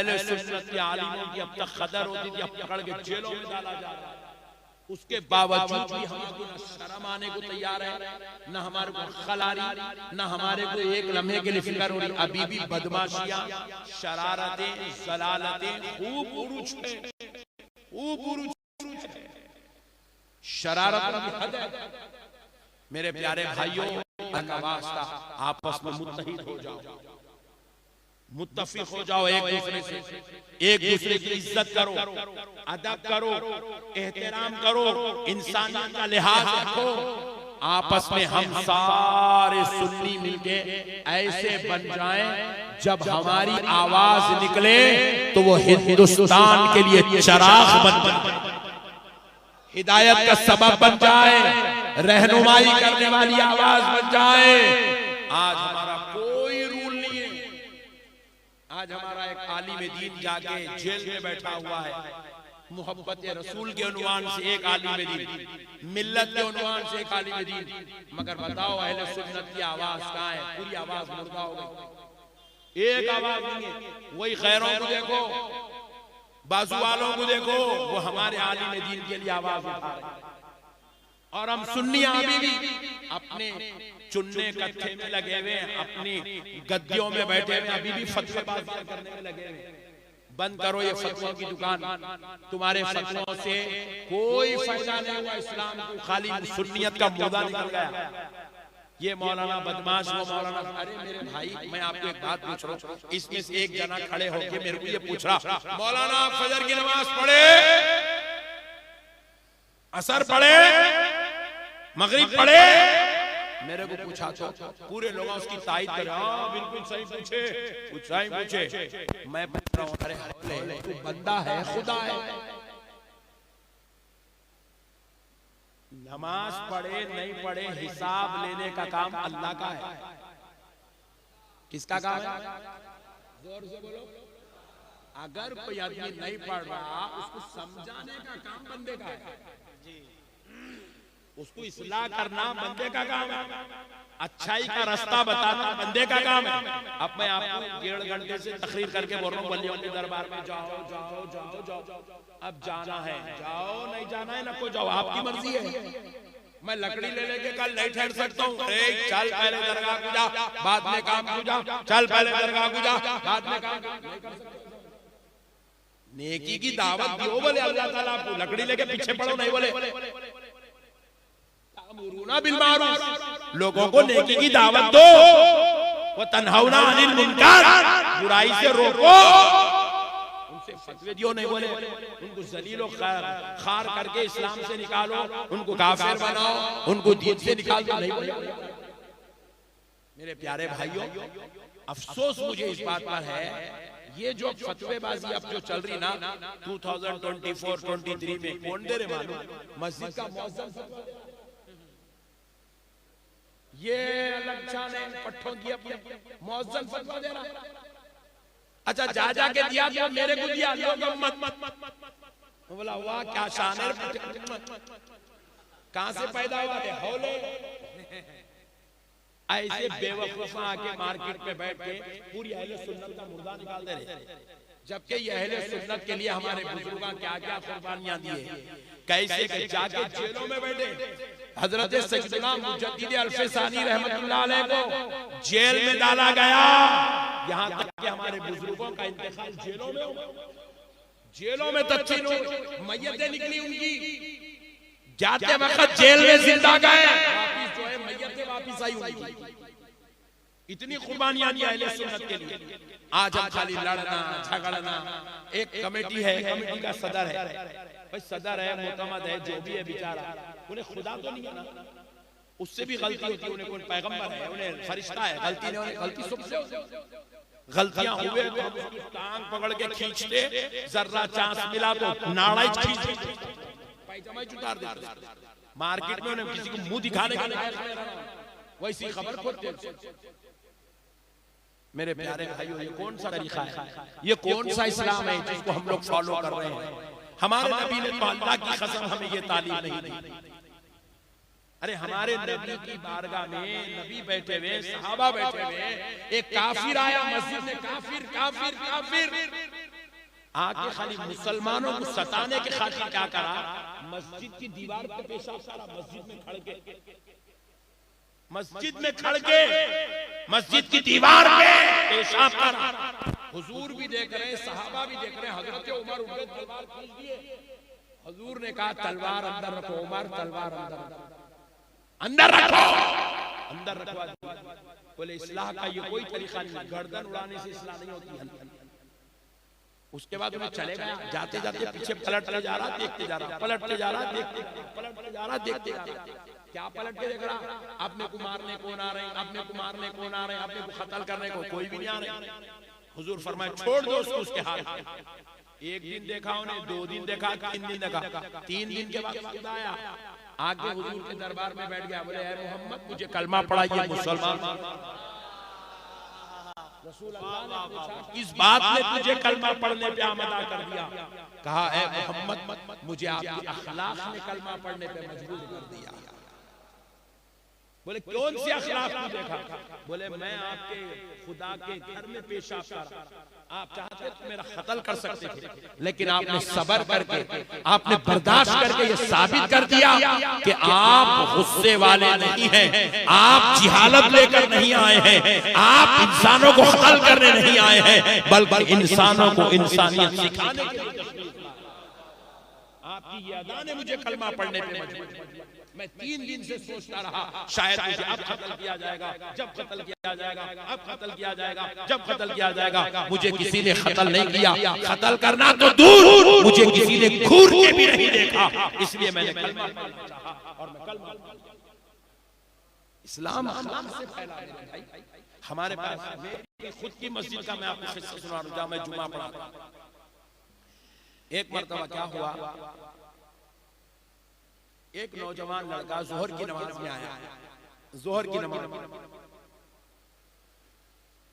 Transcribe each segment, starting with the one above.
अहले सुन्नत के आलिमों की अब तक कदर होती थी, अब पकड़ के जेलों में डाला जा रहा है। उसके बावजूद भी हम को शर्म आने को तैयार है, न हमारे को खलारी, न हमारे को एक लम्हे के लिए फिक्र हो रही। अभी भी बदमाशियां, शरारतें, जलालतें खूब उरूज है, खूब उरूज है। शरारत की हद है। मेरे प्यारे भाइयों, अल्लाह का वास्ता आपस में मुत्तहिद हो जाओ, मुत्तफिक हो जाओ, एक दूसरे से, एक दूसरे की इज्जत करो, अदब करो, एहतराम करो, इंसानियत का लिहाज रखो। आपस में हम सारे सुन्नी मिलके ऐसे बन जाएं, जब हमारी आवाज निकले तो वो हिंदुस्तान के लिए चिराग बन जाए, हिदायत का सबब बन जाए, रहनुमाई करने वाली आवाज बन जाए। आज हमारा कोई रूल नहीं है। आज हमारा एक आलिम दीन जाके जेल में बैठा हुआ है, मोहब्बत रसूल के उन्वान से एक आलिम दीन, मिल्लत के उन्वान से एक आलिम दीन। मगर बताओ अहले सुन्नत की आवाज कहाँ है? पूरी आवाज मुर्दा हो गई, एक आवाज नहीं है। वही खैरों को देखो, बाजू वालों को देखो, वो हमारे आलिम दीन के लिए आवाज उठा रहे हैं। और हम सुन्नी अभी भी अपने चुन्ने कत्थे में लगे हुए हैं, अपनी गद्दियों में बैठे हुए, अभी भी फतवेबाजी करने में लगे हुए। बंद करो ये फतवों की दुकान, तुम्हारे फतवों से कोई फायदा नहीं हुआ। इस्लाम को खाली सुन्नियत का मुद्दा निकल गया। ये मौलाना बदमाश, वो मौलाना। अरे मेरे भाई, मैं आपको एक बात पूछ रहा हूँ, इसमें से एक जना खड़े होके मेरे को ये पूछ रहा, मौलाना आप फजर की नमाज पढ़े, असर पढ़े, मगरिब पढ़े? मेरे को पूछा तो पूरे लोग उसकी तारीफ कर रहे, हाँ बिल्कुल सही पूछे, कुछ सही पूछे। मैं पूछ रहा हूँ, अरे तू बंदा है खुदा है? नमाज पढ़े नहीं पढ़े, हिसाब लेने का काम अल्लाह का है। किसका काम है? जोर से बोलो। अगर कोई आदमी नहीं पढ़ रहा, उसको समझाने का काम बंदे का है, उसको इस्लाह करना बंदे का काम है, अच्छाई का रास्ता बताना बंदे का काम है। अब मैं आपको 1.5 घंटे से तकरीर करके बोल रहा हूँ, वलियों के दरबार में जाओ जाओ जाओ जाओ, अब जाना है जाओ, नहीं जाना है ना को जाओ, आपकी मर्जी है। मैं लकड़ी ले लेके कल नहीं ठहर सकता हूँ। चल पहले दरगाह को जा, बाद में काम को जा, चल पहले दरगाह को जा, बाद में काम। नहीं कर सकते। नेकी की दावत दियो बोले अल्लाह ताला आपको, लकड़ी लेके पीछे पड़ो नहीं बोले। तामुरूना बिल मारूफ, लोगों को नेकी की दावत दो, वो तन्हाउना अनिल मुनकर, बुराई से रोको, उनसे फतवे दियो नहीं बोले। उनको जलीलो खार करके इस्लाम से निकालो, उनको काफिर बनाओ, उनको दीन से निकाल दो नहीं बोले। मेरे प्यारे भाइयों, अफसोस मुझे इस बात पर है, ये जो फतवेबाजी अब जो चल रही ना 2024-23 में, कौन दे रहे मालूम? मस्जिद का मौज़िन। ये अलग जाने पट्टों की अपने मौज़िन फतवा दे रहा। अच्छा जा जा के दिया तो मेरे को दिया, लोग मत मत बोला वाह क्या शान है। कहां से पैदा हुआ है? हौले। ऐसे बेवकूफा आके मार्केट में बैठ के पूरी अहले सुन्नत का मुर्दा निकाल दे रहे, जबकि ये अहले सुन्नत के लिए हमारे बुजुर्गों क्या क्या कुर्बानियां दी है, कैसे के जाके जेलों में बैठे। हजरत सैयदना मुजद्दिद अल्फसानी रहमतुल्लाह अलैह को जेल में डाला गया, यहाँ तक कि हमारे बुजुर्गों का इंतकाल जेलों में हुआ। जेलों में तदफीन हुई, मैयतें निकली उनकी, जाते वक्त जेल में जिंदा गए, वापिस जो है मैयतें वापिस आई उनकी। इतनी कुर्बानियां दी अहले सुन्नत के लिए। आज हम खाली लड़ना झगड़ना। एक कमेटी है, कमेटी का सदर है, भाई सदर है, मोतमद है, जो भी है बेचारा, उन्हें खुदा तो नहीं है ना, उससे भी गलती होती है। उन्हें कोई पैगंबर है, उन्हें फरिश्ता है, गलती नहीं, गलती सबसे होती है। गलतियां हुए तो हम उसकी टांग पकड़ के खींचते, जर्रा चांस मिला तो नाड़ा खींच पैजामा उतार देते। मार्केट में उन्हें किसी को मुंह दिखाने का वैसी खबर खोलते। मेरे प्यारे भाइयों, ये कौन सा तरीका है? ये कौन सा इस्लाम है जिसको हम लोग फॉलो कर रहे हैं? हमारे नबी ने तो अल्लाह की कसम हमें ये तालीम नहीं दी। अरे हमारे नबी की बारगाह में नबी बैठे हुए, सहाबा बैठे हुए, एक काफिर आया मस्जिद में, काफिर काफिर काफिर आके खाली मुसलमानों को सताने के खातिर क्या करा, मस्जिद की दीवार पे पेशाब करा, मस्जिद में खड़ के, मस्जिद में खड़ के मस्जिद की दीवार पे पेशाब करा। हुजूर भी देख रहे, सहाबा भी देख रहे। हजरत उमर उठ गए, तलवार खींच दिए। हुजूर ने कहा तलवार अंदर रखो, उमर तलवार अंदर रखो, अंदर रखो। बोले इस्लाह का ये कोई तरीका नहीं, गर्दन उड़ाने से इस्लाह नहीं होती। उसके बाद उन्हें चले गया, जाते जाते पीछे पलटते जा रहा, देखते जा रहा, पलटते जा रहा, देखते, पलटते जा रहा, देखते जा रहा। क्या पलट के देख रहा, अपने को मारने कौन आ रहे, अपने को मारने कौन आ रहे, अपने को कत्ल करने को कोई भी नहीं आ रहे। हुजूर फरमाए छोड़ दो उसको उसके हाथ। एक दिन देखा उन्हें, 2 दिन देखा, 3 दिन देखा, 3 दिन के बाद आया, आगे हुजूर के दरबार में बैठ गया। बोले ऐ मोहम्मद मुझे कलमा पढ़ाइए, मुसलमान। रसूल अल्लाह ने पूछा किस बात ने तुझे कलमा पढ़ने पे आमदा कर दिया? कहा ऐ मोहम्मद मुझे आपके अखलाक ने कलमा पढ़ने पे मजबूर कर दिया। बोले कौन सी अखलाक तू देखा? बोले मैं आपके खुदा के घर में पेशाब कर, आप चाहते तो मेरा कत्ल कर सकते थे, लेकिन आपने सब्र करके, आपने बर्दाश्त करके ये साबित कर दिया कि आप गुस्से वाले नहीं हैं, आप जिहालत लेकर नहीं आए हैं, आप इंसानों को कत्ल करने नहीं आए हैं, बल्कि इंसानों को इंसानियत सिखाने के लिए। आपकी ये अदा ने मुझे कलमा पढ़ने पे मजबूर किया। मैं 3 दिन से सोचता रहा शायद मुझे अब कत्ल किया जाएगा, जब कत्ल किया जाएगा, अब कत्ल किया जाएगा, जब कत्ल किया जाएगा। मुझे किसी ने कत्ल नहीं किया, कत्ल करना तो दूर, मुझे किसी ने घूर के भी नहीं देखा, इसलिए मैंने कलमा पढ़ना चाहा और मैं कलमा। इस्लाम अखलाक से फैला है भाई। हमारे पास मेरी खुद की मस्जिद का मैं आपको किस्सा सुना रहा हूं, जहां मैं जुमा पढ़ा। एक मरतबा क्या हुआ, एक नौजवान लड़का जोहर की नमाज में आया, जोहर की नमाज,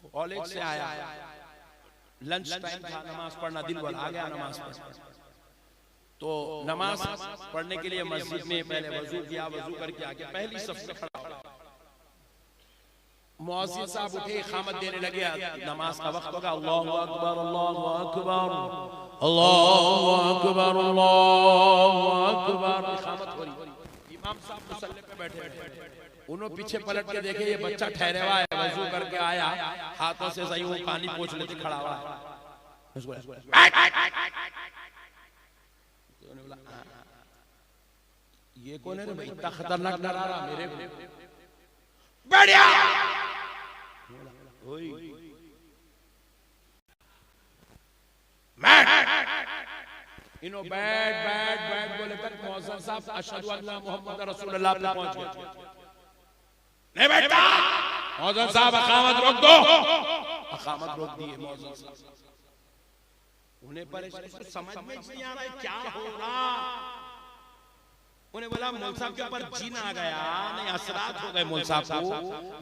कॉलेज से आया, लंच टाइम था, नमाज पढ़ना दिल वाला आ गया नमाज पढ़। तो नमाज पढ़ने के लिए मस्जिद में पहले वजू किया, वजू करके आके पहली सफ में खड़ा। मुअज्जिन साहब उठे, इकामत देने लगे, नमाज का वक्त होगा। अल्लाहु अकबर, अल्लाहु अकबर, अल्लाहु अकबर, अल्लाहु अकबर। इकामत हो रही, इमाम साहब मुसल्ले पे बैठे, उन्होंने पीछे पलट के देखे, ये बच्चा ठहरे हुआ है, वजू करके आया, हाथों से सही वो पानी पोंछ लेते खड़ा हुआ है। ये कौन है रे भाई, इतना खतरनाक डरा रहा मेरे को? बढ़िया इनो बैठ बैठ बैठ बोले तक मौजूद साहब अशहदु अन्ना मुहम्मद रसूलुल्लाह पे पहुंच गए। नहीं बैठा, मौजूद साहब अकामत रोक दो, अकामत रोक दिए मौजूद साहब। उन्हें परेशानी समझ में नहीं आ रहा है क्या हो रहा। उन्हें बोला मौलवी साहब के ऊपर जीन आ गया, नहीं असरात हो गए मौलवी साहब को,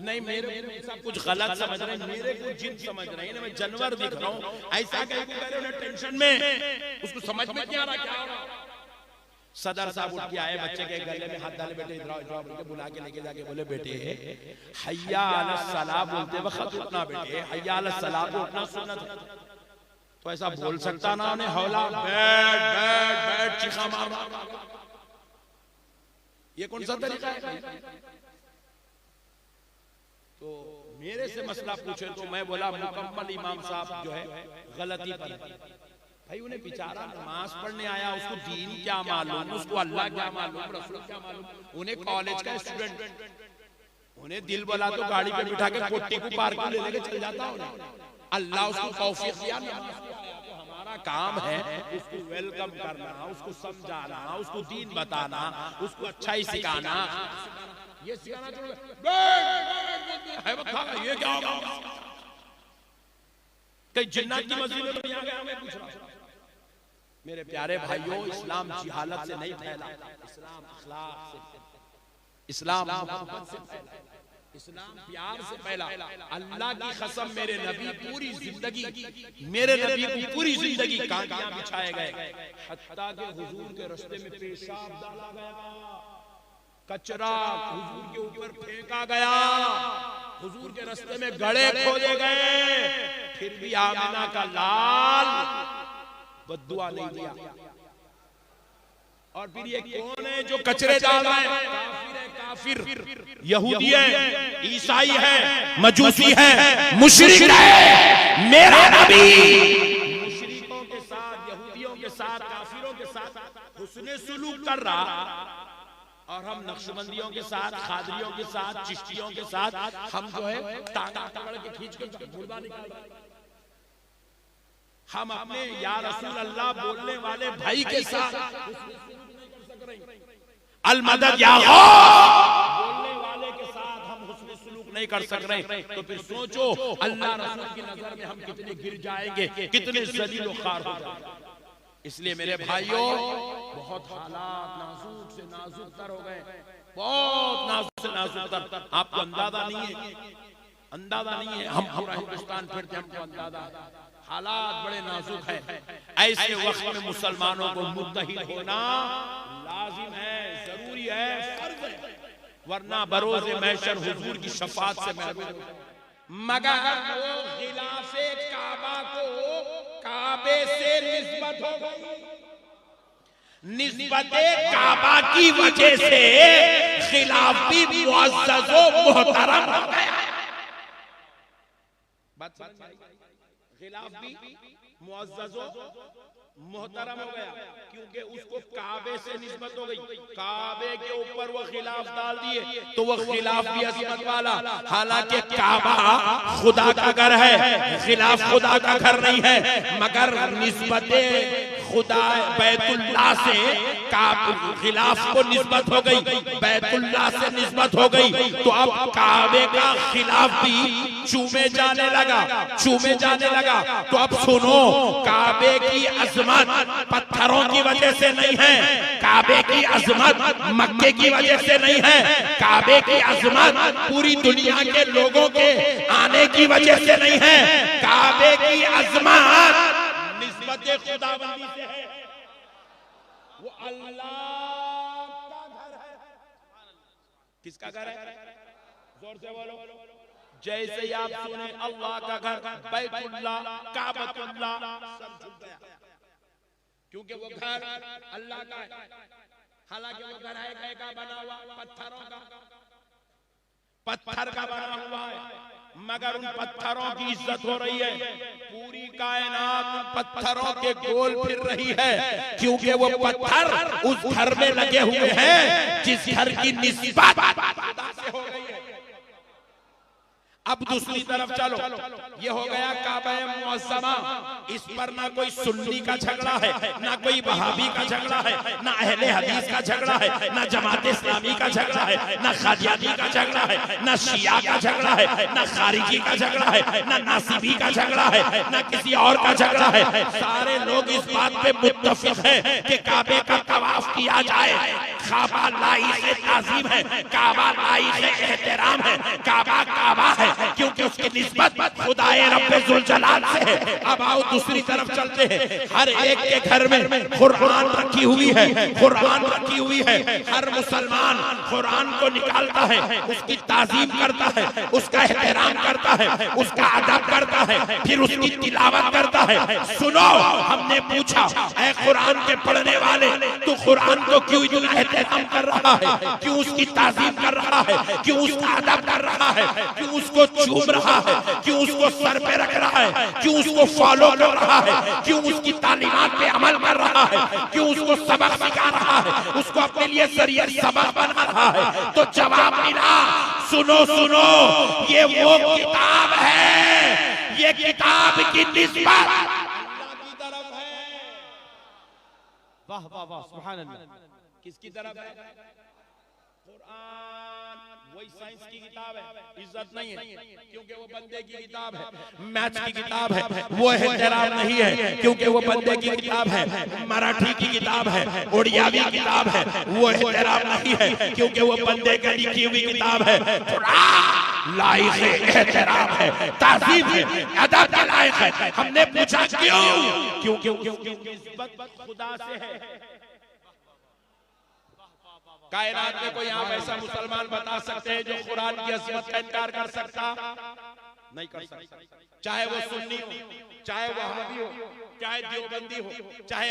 नहीं मेरे साहब कुछ गलत समझ रहे हैं, मेरे को जिन समझ रहे हैं, मैं जानवर दिख रहा हूँ, ऐसा कह के करे उन्हें टेंशन में, उसको समझ में नहीं आ रहा क्या हो रहा। सदर साहब उठ के आए, बच्चे के गले में हाथ डाले, बेटे इधर आओ, बोल के बुला के लेके जाके बोले बेटे हय्या अलस सलाह बोलते वक्त उठना, बेटे हय्या अलस सलाह को उठना सुन्नत है। तो ऐसा बोल सकता ना उन्हें, हौला बैठ बैठ बैठ चीखा मार, ये कौन सा तरीका है? तो मेरे से मसला पूछे तो मैं बोला मुकम्मल इमाम साहब जो है गलती पर भाई, उन्हें बेचारा नमाज पढ़ने आया, उसको दीन क्या मालूम, उसको अल्लाह क्या मालूम, रसूल क्या मालूम, उन्हें कॉलेज का स्टूडेंट, उन्हें दिल बोला तो गाड़ी पे बिठा के कोट्टी को पार्क में ले लेके चल जाता। उन्हें अल्लाह उसको तौफीक दिया, हमारा काम है उसको वेलकम करना, उसको समझाना, उसको दीन बताना, उसको अच्छा ही सिखाना। ये सिखाना ये क्या होगा? कहीं जिन्नात की मस्जिद में तो यहाँ गया, मैं पूछ रहा हूँ। मेरे प्यारे भाइयों, इस्लाम जिहालत से नहीं फैला, इस्लाम अखलाक से, इस्लाम मोहब्बत से फैला, इस्लाम प्यार से फैला। अल्लाह की कसम मेरे नबी पूरी जिंदगी, मेरे नबी की पूरी जिंदगी कांटियां बिछाए गए, हत्ता के हुजूर के रास्ते में पेशाब डाला गया, कचरा हुजूर के ऊपर फेंका गया, हुजूर के रास्ते में गड़े खोदे गए, फिर भी आमिना का लाल बद्दुआ नहीं दिया। और फिर ये कौन है जो कचरे डाल रहा है? काफिर है, यहूदी है, ईसाई है, मजूसी है, मुशरिक है। मेरा नबी मुशरिकों के साथ, यहूदियों के साथ, काफिरों के साथ हुस्ने सुलूक कर रहा, और हम नक्शबंदियों के साथ, खादरियों के साथ, चिश्तियों के साथ हम जो है टांगा पकड़ के खींच के मुर्दा निकाल रहे हैं। हम अपने या रसूल अल्लाह बोलने वाले भाई के साथ अल मदद या बोलने वाले के साथ हम हुस्न सुलूक नहीं कर सक रहे, तो फिर सोचो अल्लाह रसूल की नजर में हम कितने गिर जाएंगे, कितने जलील ख़ार हो जाएंगे। इसलिए मेरे भाइयों, बहुत हालात नाजुक से नाजुक तर हो गए, बहुत नाजुक से नाजुक तर। आपको अंदाजा नहीं है, अंदाजा नहीं है। हम पूरा हिंदुस्तान फिरते, हमको अंदाजा है हालात बड़े नाजुक है। ऐसे वक्त में मुसलमानों को मुत्तहिद होना लाजिम है, जरूरी है, फर्ज है, वरना बरोज़े महशर हुजूर की शफाअत से महरूम। मगर वो खिलाफे काबा को काबे से निस्बत हो गई, निस्बते काबा की वजह से खिलाफ भी मुअज़्ज़ज़ व मुहतरम हो गया। खिलाफ भी मुअज़्ज़ज़ मोहतरम हो गया, क्योंकि उसको काबे से निस्बत हो गई। काबे के ऊपर वो खिलाफ डाल दिए तो वो खिलाफ भी अज़मत वाला। हालांकि काबा खुदा का घर है, खिलाफ खुदा का घर नहीं है, मगर निस्बते खुदा बैतुल्लाह से खिलाफ को निस्बत हो गई, बैतुल्लाह से निस्बत हो गई, तो अब काबे का खिलाफ भी चूमे जाने लगा, चूमे जाने लगा। तो अब सुनो, काबे की अजमत पत्थरों की वजह से नहीं है, काबे की अजमत मक्के की वजह से नहीं है, काबे की अजमत पूरी दुनिया के लोगों के आने की वजह से नहीं है, काबे की अजमत निस्बत खुदाबंदी से है। वो अल्लाह का घर है। किसका घर है? जोर से बोलो। जैसे आप सुने अल्लाह का घर, बैतुल्लाह, काबतुल्लाह, सब झुक गया, क्योंकि वो घर अल्लाह का है। हालांकि वो घर है का बना हुआ, पत्थरों का, पत्थर का बना हुआ है, मगर उन पत्थरों की इज्जत हो रही है। पूरी कायनात पत्थरों के गोल फिर रही है, क्योंकि वो पत्थर उस घर में लगे हुए हैं जिस घर की निस्बत खुदा से हो गई है। अब दूसरी तरफ चलो, ये हो गया काबा मुअज़्ज़मा। इस पर ना कोई सुन्नी का झगड़ा है, ना कोई वहाबी का झगड़ा है, ना अहले हदीस का झगड़ा है, ना जमात इस्लामी का झगड़ा है, ना कादियानी का झगड़ा है, ना शिया का झगड़ा है, ना खारिजी का झगड़ा है, ना नासिबी का झगड़ा है, ना किसी और का झगड़ा है। सारे लोग इस बात पे मुत्तफिक हैं कि काबे का तवाफ किया जाए। काबा लाइक़ ताज़ीम है, काबा लाइक़ एहतराम है, काबा काबा है, क्योंकि उसकी निस्बत खुदाए रब्बे जुल जलाल से है। अब आओ दूसरी तरफ चलते हैं। हर एक के घर में कुरान रखी हुई है, कुरान रखी हुई है। हर मुसलमान कुरान को निकालता है, उसकी ताज़ीम करता है, उसका एहतराम करता है, उसका अदब करता है, फिर उसकी तिलावत करता है। सुनो, हमने पूछा, ऐ कुरान के पढ़ने वाले, तू कुरान को क्यों इतना एहतराम कर रहा है, क्यों उसकी ताज़ीम कर रहा है, क्यों उसका अदब कर रहा है, क्यों उसको चूम रहा है, क्यों उसको सर पे रख रहा है, क्यों उसको फॉलो कर रहा है, क्यों उसकी तालीमात पे अमल कर रहा है, क्यों उसको सबक सिखा रहा है, उसको अपने लिए शरीयत सबक बना रहा है? तो जवाब मिला, सुनो सुनो, ये वो किताब है, ये किताब की निस्बत अल्लाह की तरफ है। वाह वाह वाह, सुभान अल्लाह। किसकी तरफ है? कुरान वही साइंस की किताब है, इज्जत नहीं है, क्योंकि वो बंदे की किताब है। मैथ्स की किताब है, वो एहतराम नहीं है, क्योंकि वो बंदे की किताब है। मराठी की किताब है, उड़ियावी किताब है, वो एहतराम नहीं है, क्योंकि वो बंदे की लिखी हुई किताब है। लायक है, एहतराम है, ताज़ीम है, अदब के लायक है। हमने पूछा क्यों? क्योंकि निस्बत खुदा से है। कायनात में कोई आप ऐसा मुसलमान बता सकते हैं जो कुरान की अज़मत का इनकार कर सकता? नहीं। क्योंकि वो बंदे की किताब है, मगर उन पत्थरों की इज्जत हो रही है। क्योंकि वो बंदे की किताब है, वो एहतराम नहीं है, क्योंकि वो बंदे की लिखी हुई किताब है। ताज़ीम है, अदब के लायक है, हमने पूछा क्यों? क्योंकि निस्बत खुदा से है। कायनात में कोई आप ऐसा मुसलमान बता सकते हैं जो कुरान की अज़मत का इनकार कर सकता? नहीं कर सकता। चाहे वो सुन्नी हो, चाहे वो अहमदी हो, चाहे देवबंदी हो, चाहे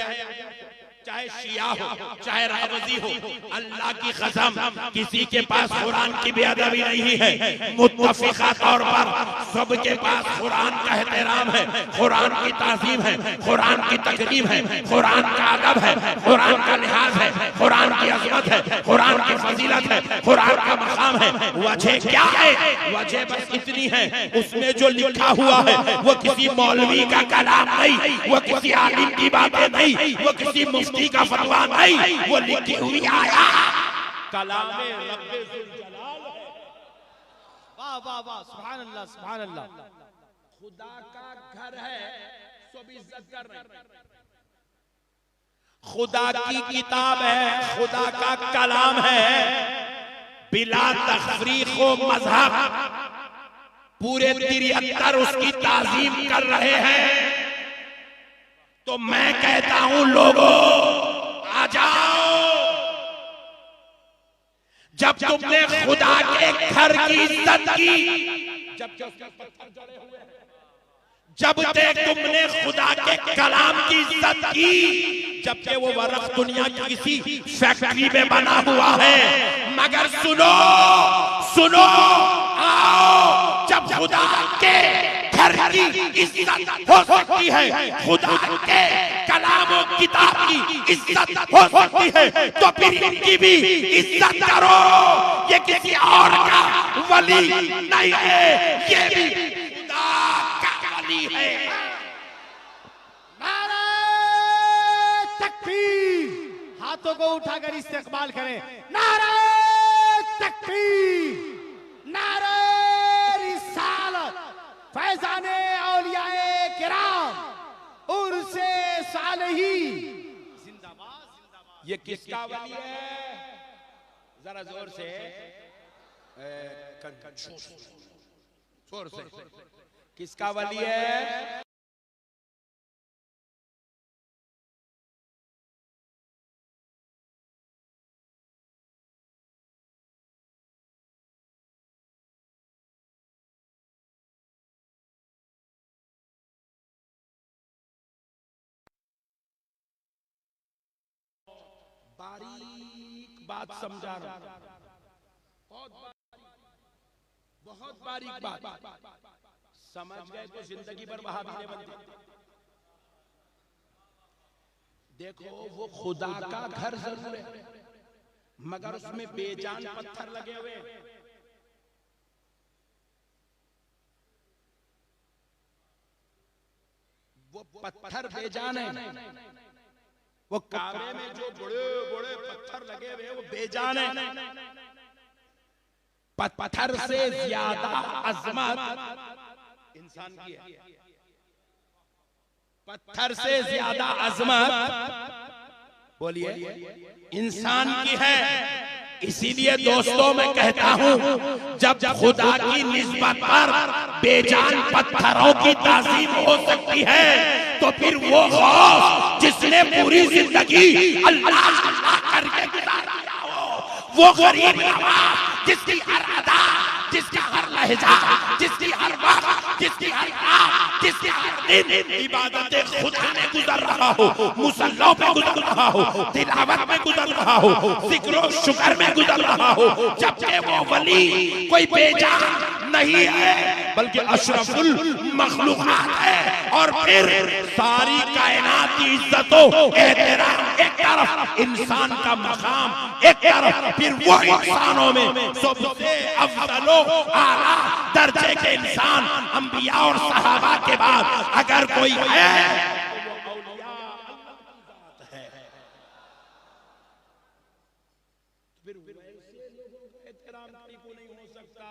शिया हो, चाहे रावजी हो, अल्लाह की कसम किसी के पास कुरान की बेअदबी नहीं है। मुत्तफिका तौर पर सबके पास कुरान का एहतराम है, कुरान की ताज़ीम है, कुरान की तकरीम है, कुरान का अदब है, कुरान का लिहाज है, कुरान की अज़मत है, कुरान की फजीलत है, कुरान का मकाम है। वजह क्या है? वजह बस इतनी है, उसमें जो लिखा हुआ है वो किसी मौलवी का कलाम नहीं, वो किसी आलिम की बातें नहीं, वो किसी मुफ्ती का फतवा नहीं, वो लिखी हुई आया कलामे रब्बे जुल जलाल है। वाह वाह वाह, सुभान अल्लाह सुभान अल्लाह। खुदा का घर है, सब इज्जत कर रहे हैं। खुदा की किताब है, खुदा का कलाम है, बिला तफरीक व मजहब पूरे 73 उसकी ताजीम कर रहे हैं। तो मैं कहता हूं लोगों आ जाओ, जब तुमने खुदा के घर की इज्जत की, जब तक तुमने खुदा के कलाम की इज्जत की, जबकि वो वर्क दुनिया की किसी फैक्ट्री में बना हुआ है। मगर सुनो सुनो, आओ, जब खुदा के घर की इज्जत हो सकती है, खुदा के कलाम और किताब की इज्जत हो सकती है, तो फिर इनकी भी इज्जत करो। ये किसी और का वली नहीं है, ये भी खुदा का वली है। नारे तकबीर, हाथों को उठाकर इस्तेकबाल करें। नारे तकबीर, नारे रिसालत, फैजाने औलियाए किराम, उर्से सालही जिंदाबाद जिंदाबाद। ये किसका वली है? जरा जोर से, जोर से, किसका वली है? बारीक बात समझा रहा हूं, बहुत बारीक बात समझ गए तो जिंदगी भर वहां भी बनते। देखो, वो खुदा का घर जरूर है, मगर उसमें बेजान पत्थर लगे हुए हैं। वो पत्थर बेजान है। वो काबे में जो बड़े बड़े पत्थर लगे हुए वो बेजान है। पत्थर से ज्यादा अजमत इंसान की है, पत्थर से ज्यादा अजमत बोलिए इंसान की है। इसीलिए दोस्तों मैं कहता हूं, जब खुदा की निस्बत पर बेजान पत्थरों की ताज़ीम हो सकती है, तो फिर वो गौस जिसने पूरी जिंदगी अल्लाह अल्लाह करके गुजार दिया हो, वो गरीब नवाज जिसकी हर अदा, जिसका हर लहजा, जिसकी हर वक्त, जिसकी हर रात, जिसकी हर दिन इबादत खुदा में गुजर रहा हो, मुसल्लों पे गुजर रहा हो, तिलावत में गुजर रहा हो, जिक्र और शुक्र में गुजर रहा हो, जबकि वो वली कोई बेजान नहीं है बल्कि अशरफुल मखलूकात है। और फिर सारी कायनात की इज्जतों एहतराम एक तरफ, इंसान का मकाम एक तरफ, फिर वो इंसानों में सबसे अफजलो आला दर्जे के इंसान अंबिया और सहाबा के बाद अगर कोई है तो वो औलिया अल्लाह है। फिर वैसे लोगों का एहतराम कहीं को नहीं हो सकता,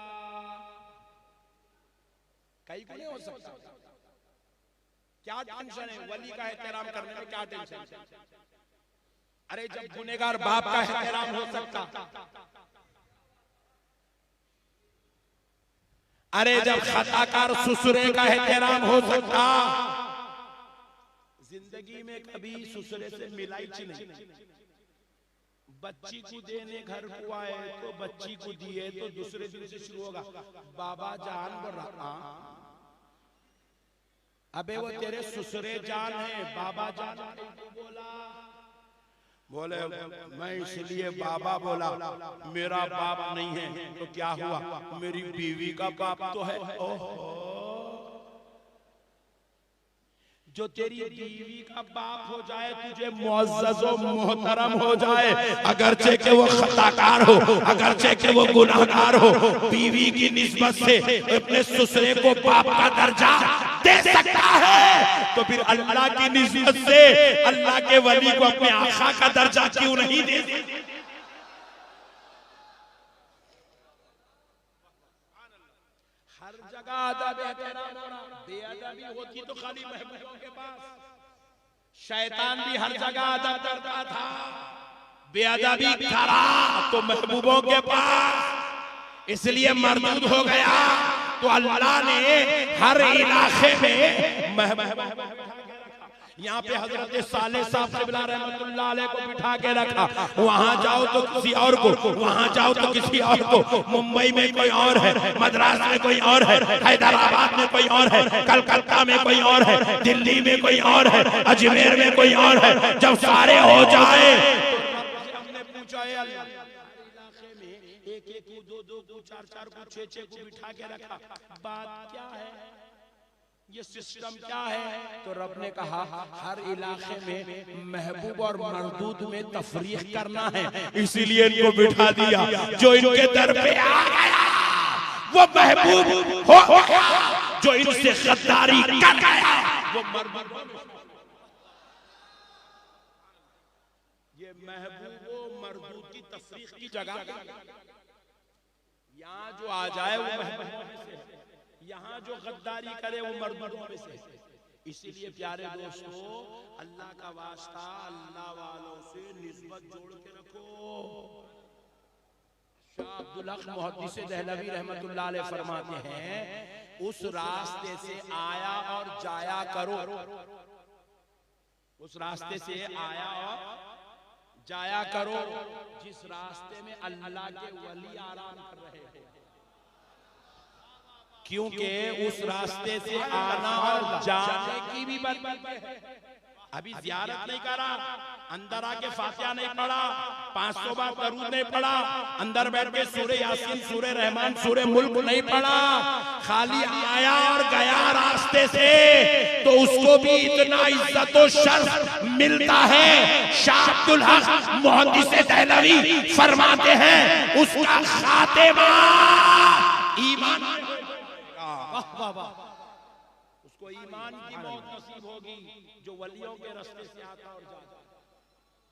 कहीं को नहीं हो सकता। क्या टेंशन है वली का एहतराम करने में? क्या टेंशन? अरे जब गुनहगार बाप का एहतराम हो सकता, अरे जब खताकार ससुरे का एहतराम हो सकता। जिंदगी में कभी ससुरे से मिलाई नहीं, बच्ची को देने घर को आए तो बच्ची को दिए तो दूसरे दिन से शुरू होगा बाबा जान बोल रहा, अबे वो तेरे ससुरे जान है, बाबा जान बोला, बोले मैं इसलिए बाबा बोला, मेरा बाप नहीं है तो क्या हुआ, मेरी बीवी का बाप तो है। ओहो, जो तेरी बीवी का बाप हो जाए तुझे मुअज़्ज़ज़ व मोहतरम हो जाए, अगरचे के वो खताकार हो, अगरचे के वो गुनाहगार हो, बीवी की निस्बत से अपने ससुरे को बाप का दर्जा दे सकता है, तो फिर अल्लाह की निस्बत से अल्लाह के वली को अपने आका का दर्जा क्यों नहीं दे सकते? हर जगह अदब एहतराम हो रहा, बेअदबी होती तो खाली महबूबों के पास। शैतान भी हर जगह अदब करता था, बेअदबी करा तो महबूबों के पास, इसलिए मरदूद हो गया। तो अल्लाह ने हर इलाके में महबूब यहाँ पे हजरत सालेह साहब क़िबला रहमतुल्लाह अलैह को बिठा के रखा, वहाँ जाओ तो किसी और को, वहाँ जाओ तो किसी और को, मुंबई में कोई और है, मद्रास में कोई और है, हैदराबाद में कोई और है, कलकत्ता में कोई और है, दिल्ली में कोई और है, अजमेर में कोई और है। जब सारे हो जाए हमने पूछा इलाके में एक एक को, दो दो को, चार चार को, छह छह को बिठा के रखा, बात क्या है, ये सिस्टम क्या है? तो रब ने कहा हर इलाके में महबूब और मरदूद में तफरीक करना है, इसीलिए इनको बिठा दिया। जो इनके दर पे आ गया वो महबूब हो गया, जो इनसे गद्दारी कर गया वो मरदूद। ये महबूब मरदूद की तफरीक की जगह यहाँ जो आ जाए वो महबूब, यहाँ जो गद्दारी करे वो मर्दों में से। इसीलिए प्यारे दोस्तों, अल्लाह का वास्ता अल्लाह वालों से निस्बत जोड़ के रखो। शाह अब्दुल हक मुहद्दिस दहलवी रहमतुल्लाह अलैह फरमाते हैं, उस रास्ते से आया और जाया करो, उस रास्ते से आया और जाया करो जिस रास्ते में अल्लाह के वली आराम कर रहे हैं, क्योंकि उस रास्ते से आना और जाने की भी बरकत है। अभी ज़ियारत नहीं करा, अंदर आके फातिहा नहीं पढ़ा, 500 बार दरूद नहीं पढ़ा, अंदर बैठ के सूरह यासीन, सूरह रहमान, सूरह मुल्क नहीं पढ़ा, खाली आया और गया रास्ते से, तो उसको भी इतना इज्जत और शर्फ मिलता है। शाह अब्दुल हक मुहद्दिस दहलवी फरमाते हैं, उसका खातिमा ईमान, उसको ईमान की मौत नसीब होगी जो वलियों के रास्ते से आता और जाता।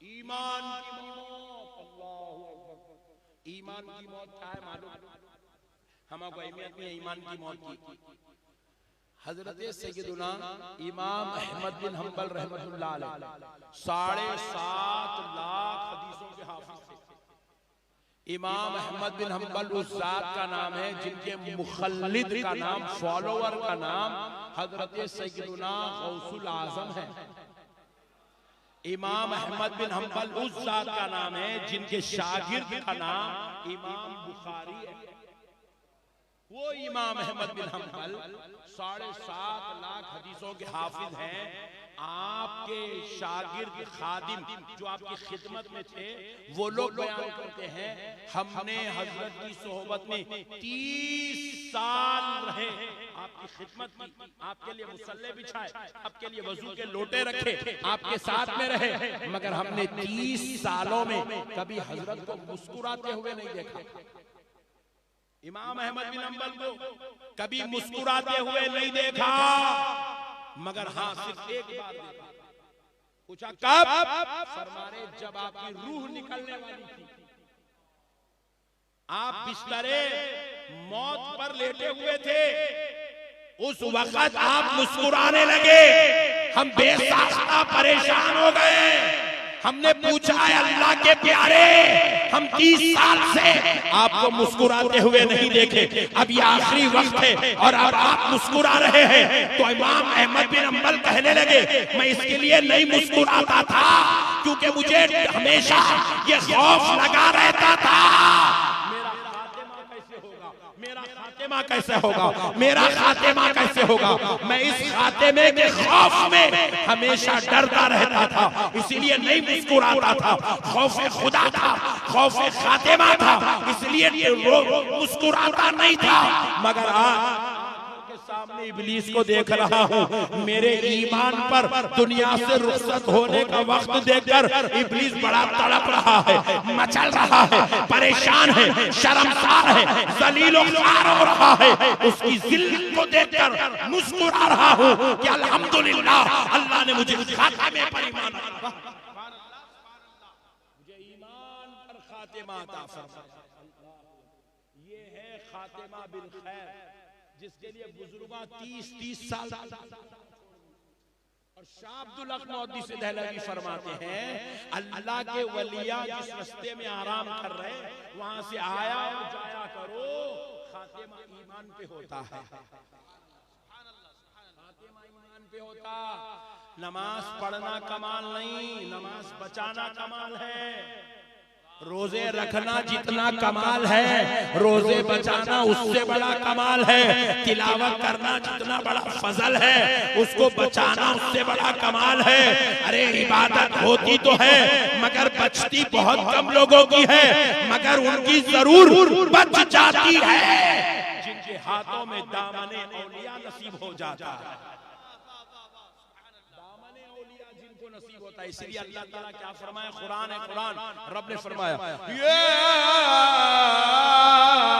ईमान की मौत, अल्लाहू अकबर। ईमान की मौत क्या है मालूम? हमको अहमियत में ईमान की मौत की हजरत सैयदुना इमाम अहमद बिन हंबल रहमतुल्लाह अलैह 7.5 लाख हदीसों के हाफिज थे। इमाम अहमद बिन हंबल उस जात का नाम है जिनके मुखल्लिद का नाम, फॉलोवर का नाम हजरत सैयदुना गौसुल आजम है। इमाम अहमद बिन हंबल उस जात का नाम है जिनके शागिर्द का नाम इमाम बुखारी है। वो इमाम अहमद बिन हंबल 7.5 लाख हदीसों के हाफिज हैं। आपके शागिर्द खादिम जो आपकी खिदमत में थे, वो लोग बयान करते हैं, हमने हजरत की सोहबत में 30 साल रहे, आपकी खिदमत की, आपके लिए मुसल्ले बिछाए, आपके लिए वजू के लोटे रखे, आपके साथ में रहे, मगर हमने 30 सालों में कभी हजरत को मुस्कुराते हुए नहीं देखा। इमाम अहमद बिन हंबल को कभी मुस्कुराते हुए नहीं देखा, मगर हाँ सिर्फ एक बात देखा। पूछा कब? फरमाने जब आपकी रूह निकलने वाली थी, आप बिस्तरे मौत पर लेटे हुए थे, उस वक्त आप मुस्कुराने लगे। हम बेसाख्ता परेशान हो गए। हमने पूछा है अल्लाह के प्यारे, हम 30 साल से आपको मुस्कुराते हुए नहीं देखे, अब ये आखिरी वक्त है और अब आप मुस्कुरा रहे हैं। तो इमाम अहमद बिन हंबल कहने लगे, मैं इसके लिए नहीं मुस्कुराता था क्योंकि मुझे हमेशा ये खौफ लगा रहता था मेरा खातिमा कैसे होगा, मेरा खातिमा कैसे होगा। मैं इस खातिमे के खौफ में हमेशा डरता रहता था, इसीलिए नहीं मुस्कुराता था। खौफे खुदा था, खौफे खातिमा था, इसलिए मुस्कुराता नहीं था। मगर आज सामने इब्लीस को देख रहा हूँ, मेरे ईमान पर दुनिया से रुखसत होने का वक्त देखकर इब्लीस बड़ा तड़प रहा है, मचल रहा है, परेशान है, शर्मसार है, जलीलो ख्वार हो रहा है। उसकी जिल्लत को देखकर मुस्कुरा रहा हूँ कि अल्हम्दुलिल्लाह, अल्लाह ने मुझे खातिमे पर ईमान दिया, मुझे ईमान पर खातिमा अता फरमाया। ये है खातिमा बिल खैर, जिसके लिए बुजुर्गा 30-30 साल। और शाह अब्दुल हक मौदी से दहलवी फरमाते हैं, अल्लाह के वलिया जिस रास्ते में आराम कर रहे हैं, वहां से आया और जाया करो, खातिमा ईमान पे होता है, खातिमा ईमान पे होता। नमाज पढ़ना कमाल नहीं, नमाज बचाना कमाल है। रोजे रखना जितना कमाल है, रोजे बचाना उससे बड़ा कमाल है। तिलावत करना जितना बड़ा फजल है, उसको बचाना उससे बड़ा कमाल है। अरे इबादत होती तो है, मगर बचती बहुत कम लोगों की है, मगर उनकी जरूर बच जाती है जिनके हाथों में दामने औलिया नसीब हो जाता है। नसीब होता है, इसलिए अल्लाह ताला क्या फरमाया, कुरान है, कुरान रब ने फरमाया, या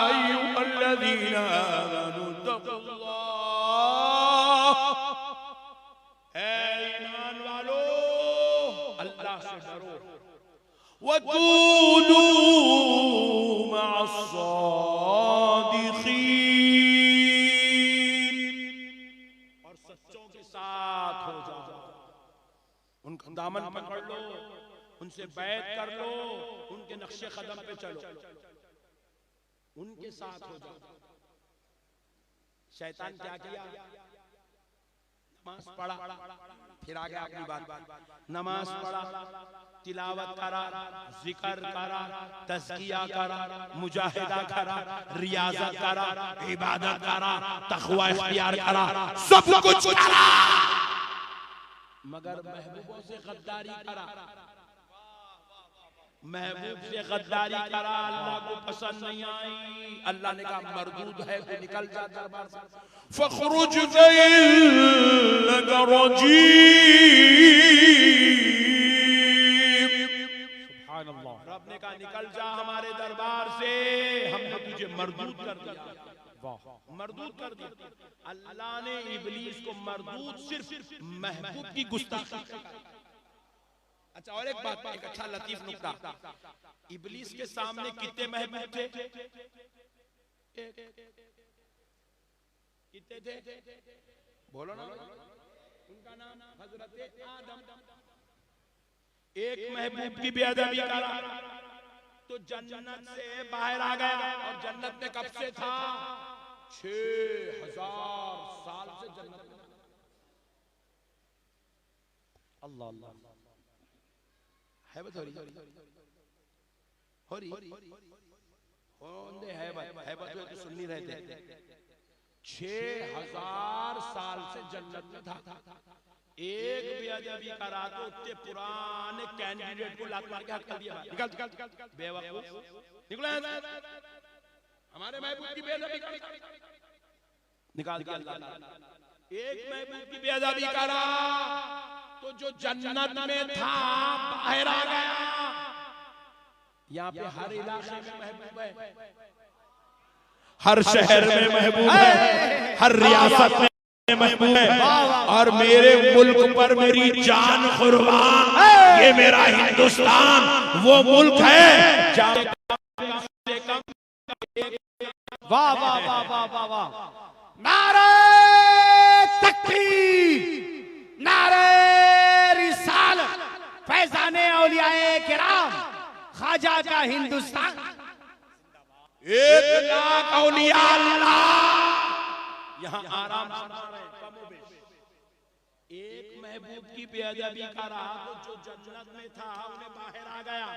अय्युहल्लज़ीना आमनू तक़ुल्लाह, ऐ ईमान वालो अल्लाह से डरो, वकूनू मअस सादिक़ीन, और सच्चों के साथ हो जाओ। उनका दामन पकड़ लो, उनसे बैत कर लो, उनके नक्शे कदम पे चलो, उनके साथ हो जाओ। शैतान क्या किया, नमाज पढ़ा, फिर आगे अपनी बात, नमाज पढ़ा, तिलावत करा, जिक्र करा, तज़किया करा, मुजाहिदा करा, रियाजत करा, इबादत करा, तक़वा इख्तियार करा, सब कुछ करा, मगर महबूबों से गद्दारी करा, महबूब से गद्दारी करा, अल्लाह को पसंद नहीं आई। अल्लाह ने कहा मरदूद है तो निकल जा दरबार से, फखरुज सुभानअल्लाह। रब ने कहा निकल जा हमारे दरबार से, हमने तुझे मरदूद कर दिया, मरदूद कर दिया। अल्लाह ने इब्लीस को मरदूद सिर्फ महबूब की गुस्ताखी। अच्छा और एक बात, एक अच्छा लतीफ नुक्ता, इब्लीस के सामने कितने महबूब थे, कितने थे, बोलो ना, उनका नाम हजरत आदम। एक महबूब की बेअदबी करा तो जन्नत से बाहर आ गया, और जन्नत में कब से था, 6000 साल से जन्नत में। अल्लाह अल्लाह, हैबत हो रही, हैबत तो सुन नहीं रहे थे। 6000 साल से जन्नत में था, एक बेअदबी करा तो उतने पुराने कैंडिडेट को लात मार के हटा दिया, निकल बेवकूफ निकला, हमारे महबूब की बेअदबी निकाल दिया अल्लाह। एक महबूब की बेअदबी करा तो जो जन्नत में था बाहर आ गया। यहाँ पे हर इलाके में महबूब है, हर शहर में महबूब है, हर रियासत में महबूब है, और मेरे मुल्क पर मेरी जान कुर्बान, ये मेरा हिंदुस्तान वो मुल्क है जहाँ वाह वाह वाह वाह वाह वाह, नारे तकबीर, नारे रिसालत, फैजाने औलियाए किराम, ख्वाजा का हिंदुस्तान। 1 लाख औलिया अल्लाह यहाँ आराम से एक महबूब की बेअदबी का रहा तो जो जन्नत में था उन्हें बाहर आ गया,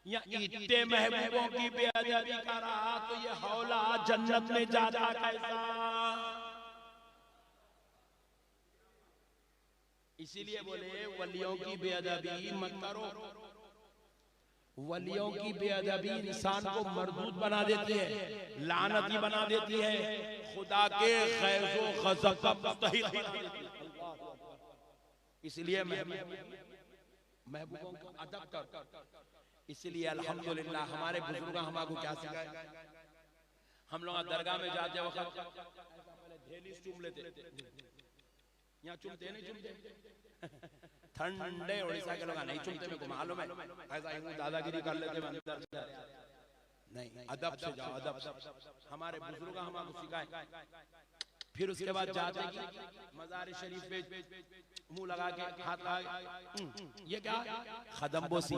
या इतने महबूबों की बेअदबी का रहा तो ये हौला जन्नत में जाता कैसा। इसीलिए बोले वलियों की बेअदबी मत करो। वलियों की बेअदबी इंसान को मरदूद बना देती है, लानती बना देती है, खुदा के खैज़ो ग़ज़ब का मुस्तहिक़ बना देती है। इसलिए महबूबों का अदब कर। इसलिए अल्हम्दुलिल्लाह हमारे बुजुर्ग हमको क्या सिखाए, हम लोग दरगाह में जाते वक्त धेली चूम लेते, यहाँ चुमते नहीं चुमते, ठंडे उड़ीसा के लोग नहीं चुमते, मेरे को मालूम है, ऐसा दादागिरी कर लेते नहीं, अदब से जाओ, अदब से। हमारे बुजुर्ग हमको सिखाए। फिर उसके बाद जाते कि मज़ार शरीफ पे मुंह लगा के हाथ लगा, ये क्या खदम्बोसी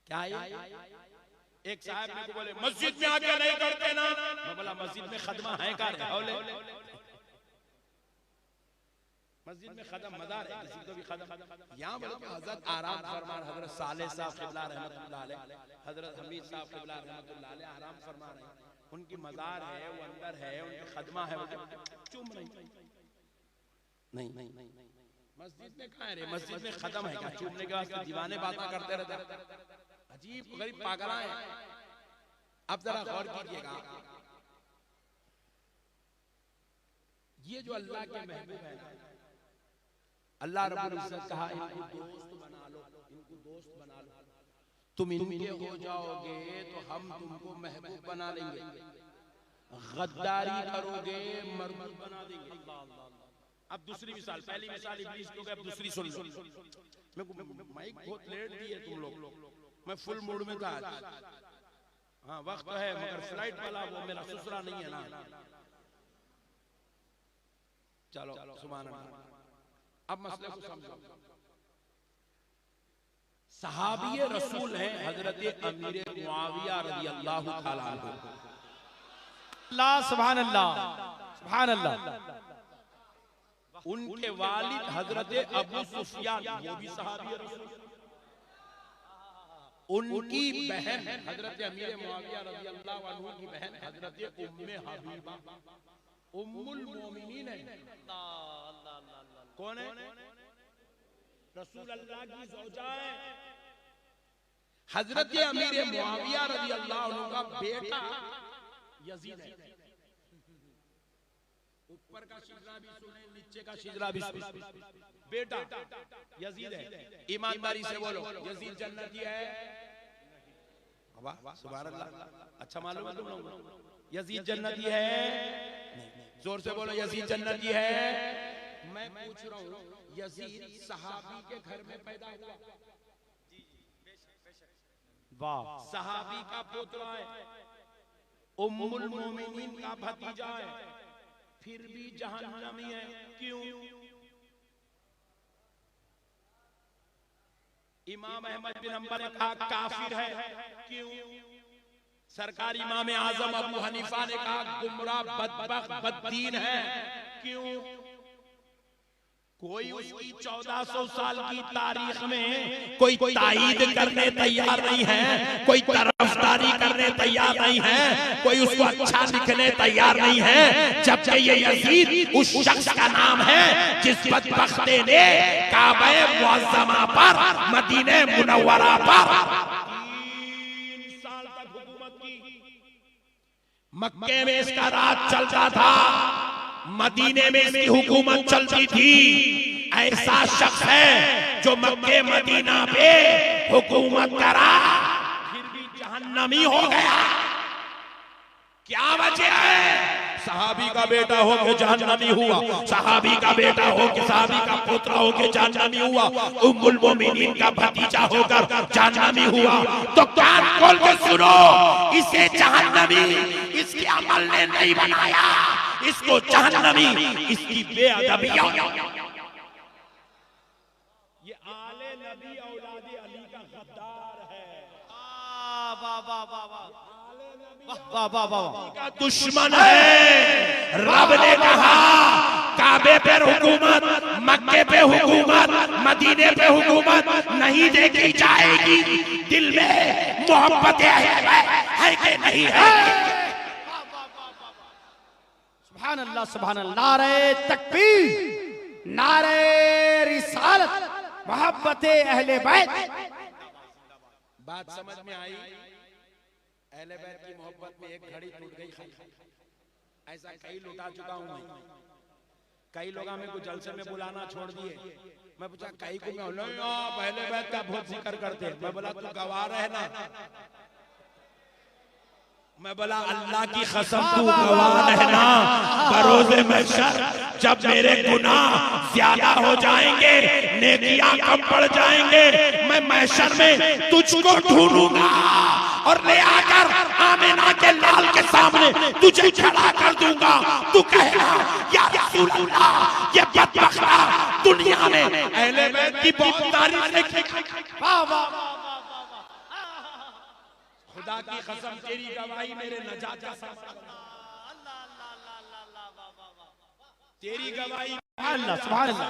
क्या है? एक साहब मेरे को बोले मस्जिद में आके नहीं करते ना। मैं बोला मस्जिद में खदमा है का है? मस्जिद में खदम मज़ार है, किसी को भी खदम। यहाँ बोले हजरत आराम फरमा, हजरत साले साहब क़िबला रहमतुल्लाह अलैह, हजरत हमीद साहब क़िबला रहमतुल्लाह अलैह आराम फरमा रहे हैं, उनकी मज़ार है, वो अंदर है, उनकी खदमा है, चुम नहीं। मस्जिद में कहाँ है रे? मस्जिद में खदम है क्या? चूमने के वास्ते दीवाने बातें करते रहते, अजीब गरीब पागल है। अब जरा गौर कीजिएगा, ये जो अल्लाह के महबूब है, अल्लाह रब्बुल इज्जत कहा इनको दोस्त बना लो, इनको दोस्त बना लो, तुम इनके हो जाओगे तो हम तुमको महबूब बना लेंगे, गद्दारी करोगे मरदूद बना देंगे। अब दूसरी मिसाल, पहली मिसाल इब्लीस की हो गई, अब दूसरी सुन लो। मेरे को माइक बहुत लेट दिए तुम लोग, मैं फुल मूड में था। हाँ वक्त है, मगर फ्लाइट वाला वो मेरा ससुरा नहीं है ना। चलो सुभान अल्लाह। अब मसले को समझो। सहाबी रसूल हैं हजरत अमीर मुआविया रज़ी अल्लाह तआला अन्हु। अल्लाह सुभान अल्लाह सुभान अल्लाह। उनके वालिद हजरत अबू सुफियान वो भी सहाबी रसूल, उनकी बहन हजरत अमीर मुआविया रज़ी अल्लाह अन्हु की बहन हजरत उम्मे हबीबा उम्मुल मोमिनीन है। कौन है? रसूल अल्लाह की ज़ौजा है। हजरत अमीर मुआविया रज़ी अल्लाह अन्हु का बेटा यजीद है। ऊपर का शिजरा भी सुने, नीचे का शिजरा भी सुने, बेटा यजीद है। ईमानदारी से बोलो, यजीद जन्नती है? वाह सुभान अल्लाह, अच्छा मालूम है तुम लोग। यजीद जन्नती है? जोर से बोलो, यजीद जन्नती है? मैं पूछ रहा हूँ, यजीद सहाबी के घर में पैदा हुआ, वाह, सहाबी का पोता है, उम्मुल मोमिनीन का भतीजा है, फिर भी जहन्नमी है। क्यों? इमाम अहमद बिन हंबल ने कहा काफिर है। क्यों? सरकारी इमाम आजम अबू हनीफा ने कहा गुमराह बदबख्त बददीन है। क्यों? कोई उसकी 1400 साल की तारीख में कोई तायीद करने तैयार नहीं है, कोई तरफदारी करने तैयार नहीं है, कोई उसको अच्छा लिखने तैयार नहीं है, जबकि ये यजीद उस शख्स का नाम है जिस बदबख्ते ने काबे मुअज़्ज़मा पर, मदीने मुनव्वरा पर 3 साल तक हुकूमत की। मक्के में इसका राज चलता था, मदीने में इसकी हुकूमत चलती थी। ऐसा शख्स है जो मक्के मदीना पे हुकूमत करा, फिर भी जहन्नमी हो गया। क्या वजह है? सहाबी का बेटा हो के जहन्नमी हुआ, सहाबी का बेटा हो के, सहाबी का पुत्र हो के जहन्नमी हुआ, उम्मुल मोमिनीन का भतीजा होकर जहन्नमी हुआ। तो कान खोल के सुनो, इसे जहन्नमी इसके अमल ने नहीं बनाया, इसको जहन्नमी इसकी बेअदबियां। ये आले नबी औलादे अली का गद्दार है। वाह वाह वाह वाह वाह वाह वाह, का दुश्मन है। रब ने कहा काबे पे हुकूमत, मक्के पे हुकूमत, मदीने पे हुकूमत नहीं देखी जाएगी। दिल में मोहब्बत है कि नहीं है? सुभान अल्लाह, सुभान अल्लाह। नारे तकबीर, नारे रिसालत, मोहब्बत अहले बैत। बात समझ में आई? अहले बैत की मोहब्बत में एक घड़ी टूट गई। ऐसा कई लुटा चुका हूं मैं। कई लोग हमें कुछ जलसे में बुलाना छोड़ दिए। मैं पूछा कई को, मैं अहले बैत का बहुत जिक्र करते हैं। मैं बोला तू गवाह रहना। मैं बोला अल्लाह की कसम तू गवाह रहना, बरोज़े महशर जब मेरे गुनाह ज्यादा हो जाएंगे, नेकियां कम पड़ जाएंगे, मैं महशर में तुझको ढूंढूंगा और ले आकर आमिना के लाल के सामने तुझे खड़ा कर दूंगा। तू कहना या रसूल अल्लाह, ये बदबख्ता दुनिया में अहले बैत की बहुत तारीफ की। वाह वाह, खुदा की कसम तेरी गवाही मेरे नजात का सबब। तेरी गवाही अल्लाह, सुभान अल्लाह।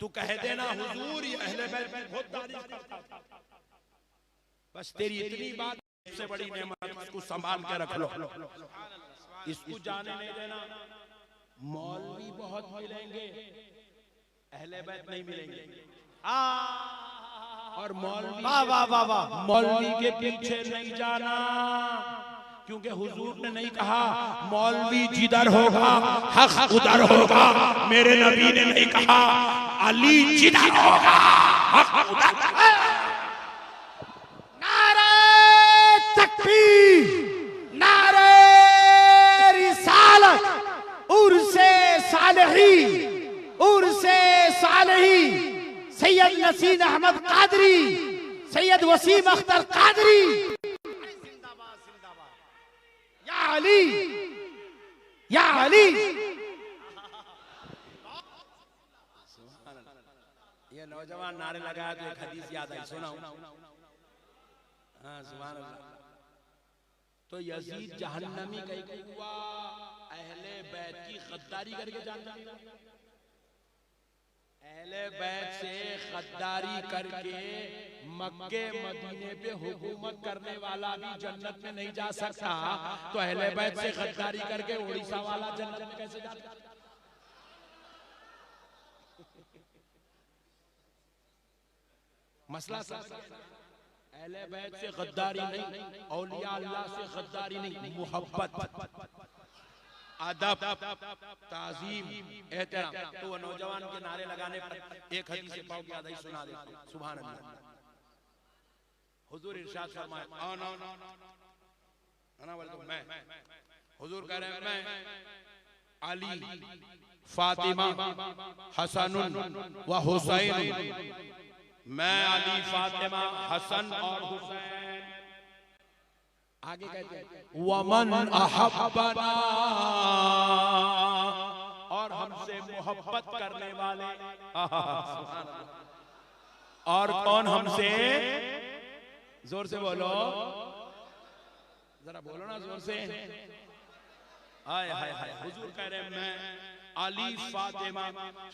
तू कह देना हुजूर ये अहले बैत की बहुत तारीफ करता था। बस तेरी इतनी बात सबसे बड़ी नेमत, इसको संभाल के रख लो, इसको जाने नहीं देना। मौलवी बहुत मिलेंगे, अहले बैत नहीं मिलेंगे। और मौलवी, वाह वाह वाह वाह, मौलवी के पीछे नहीं जाना, क्योंकि हुजूर ने नहीं कहा मौलवी जिधर होगा हक उधर होगा। मेरे नबी ने नहीं कहा अली जिधर होगा हक उधर। नारे तकबीर, नारे रिसालत, उर्से सालही, उर्से सालही, सैयद नसीर अहमद कादरी, सैयद वसीम अख्तर कादरी। जिंदाबाद जिंदाबाद, या अली, या अली। ये नौजवान नारे लगाया तो एक हदीस याद आई, सुनाऊं? हाँ, सुभान अल्लाह। तो यजीद जहन्नमी कहीं हुआ, अहले बैत की गद्दारी करके जानता। अहले बैत से गद्दारी करके मक्के मदीने पे हुकूमत करने वाला भी जन्नत में नहीं जा सकता, तो अहले बैत से गद्दारी करके उड़ीसा वाला जन्नत में कैसे जा सकता? मसला अहले बैत से गद्दारी नहीं, औलिया अल्लाह से गद्दारी नहीं, मोहब्बत, अदब, ताजीम, एहतराम। तो वो नौजवान के नारे लगाने पर एक हदीस से पाक याद आई, सुना देता हूं। सुभान अल्लाह। हुजूर इरशाद फरमाए, आना बोल तो मैं, हुजूर कह रहे हैं मैं अली, फातिमा, हसन व हुसैन, मैं अली, फातिमा, हसन और हुसैन। आगे कहते हैं वमन अहब्बना, और हमसे मोहब्बत करने वाले। और कौन हमसे? जोर से बोलो, जरा बोलो ना जोर से। हाय हाय हाय। हुजूर कह रहे हैं मैं अली, फातिमा,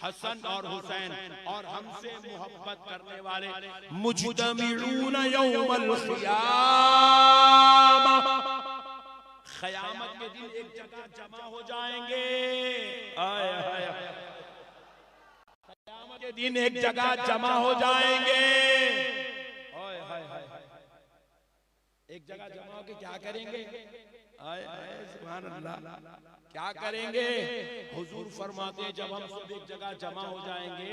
हसन और हुसैन और हमसे मोहब्बत करने वाले मुजतमिऊन यौमल क़ियामा, क़यामत के दिन एक जगह जमा हो जाएंगे। आय हाय, क़यामत के दिन एक जगह जमा हो जाएंगे। आय हाय हाय, एक जगह जमा होके क्या करेंगे? आय हाय, सुभान अल्लाह, क्या करेंगे? हुजूर फरमाते हैं जब हम सब एक जगह जमा हो जाएंगे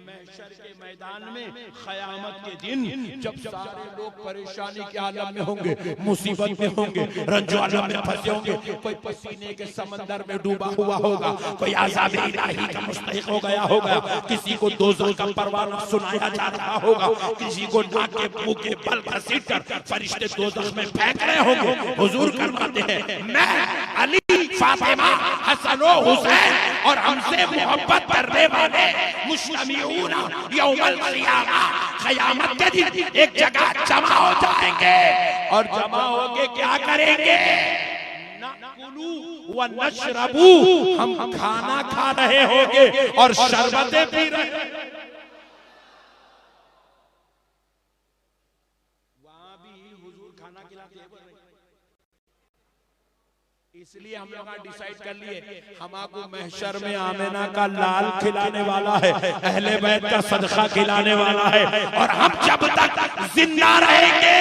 महशर के मैदान में, क़यामत के दिन जब सारे लोग परेशानी के आलम में होंगे, मुसीबत में होंगे, रंजो आलम में फंसे होंगे, कोई पसीने के समंदर में डूबा हुआ होगा, कोई आज़ाब इलाही का मुस्तहिक हो गया होगा, किसी को दोज़ख का परवाना सुनाया जा रहा होगा, किसी को नाक के मुंह के बल घसीट कर फरिश्ते दोज़ख में फेंक रहे होंगे। हुजूर फरमाते हैं मैं अली, फातिमा, हसन और हुसैन और हमसे मोहब्बत करने वाले मुजतमिऊन यौमल क़ियामा, क़यामत के दिन एक जगह जमा हो जाएंगे। और जमा होके क्या करेंगे? नकुलू व नशरबू, हम खाना खा रहे होंगे और शरबतें पी रहे। वहां भी हुजूर खाना खिलाते हैं। इसलिए हम लोग डिसाइड कर लिए हमको महशर में आमिना का लाल खिलाने वाला है, अहले बैत का सदका खिलाने वाला है। और हम जब तक जिंदा रहेंगे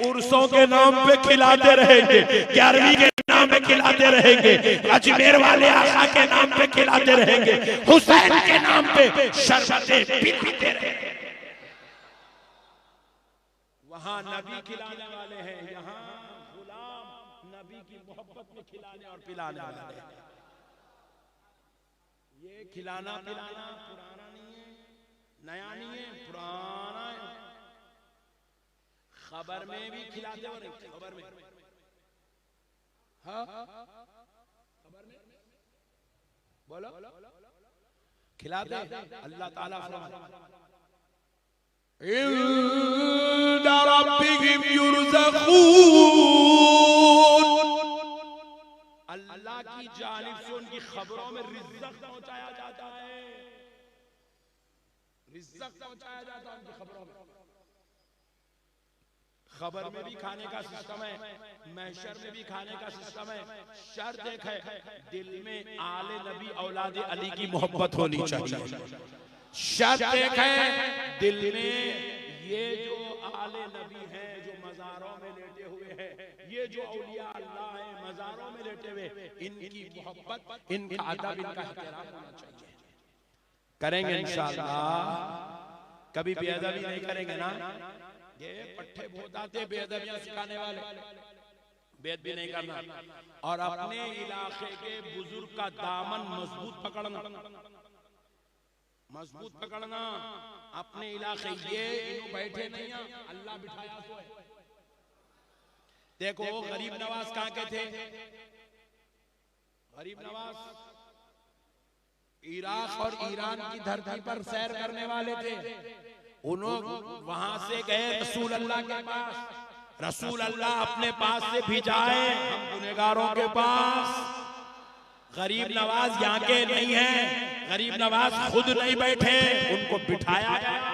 उर्सों के नाम पे खिलाते रहेंगे, 11वीं के नाम पे खिलाते रहेंगे, अजमेर वाले आका के नाम पे खिलाते रहेंगे, हुसैन के नाम पे शरबतें पीते रहेंगे। वहां नबी खिलाने वाले हैं, यहाँ नबी की मोहब्बत में खिलाने और पिलाने वाले हैं। ये खिलाना पिलाना पुराना नहीं है, नया नहीं है, पुराना है। खबर में भी खिलाते और खबर में, हाँ खबर में बोलो खिलाते अल्लाह ताला फरमाता इंदा रब्बिहिम युरज़क़ून, अल्लाह की जानिब से उनकी खबरों में रिज़्क़ पहुंचाया जाता है, रिज़्क़ पहुंचाया जाता है उनकी खबरों में। खबर में भी खाने का सिस्टम है, महशर में भी खाने का सिस्टम है। शर्त एक है, दिल में आले नबी औलाद अली की मोहब्बत होनी चाहिए। शर्त एक है, दिल में ये जो आले नबी हैं जो मज़ारों में लेटे हुए हैं, ये जो औलिया अल्लाह है मज़ारों में लेटे हुए, इनकी मोहब्बत, इनका अदब, इनका एहतराम होना चाहिए। करेंगे इंशाअल्लाह, कभी बेअदबी नहीं करेंगे ना। ये पट्टे भोताते बेअदबियां सिखाने वाले, बेअदबी नहीं करना और अपने इलाके के बुजुर्ग का दामन मजबूत पकड़ना, मजबूत पकड़ना अपने इलाके। ये इन्हों बैठे नहीं हैं, अल्लाह बिठाया सो है। देखो गरीब नवाज कहाँ के थे? गरीब नवाज इराक और ईरान की धरती पर सैर करने वाले थे। उन्होंने वहां से गए रसूल अल्लाह के पास, रसूल अल्लाह अपने पास से भिजाए हम गुनहगारों के पास। गरीब नवाज यहाँ के नहीं है, गरीब नवाज खुद नहीं बैठे, उनको बिठाया गया,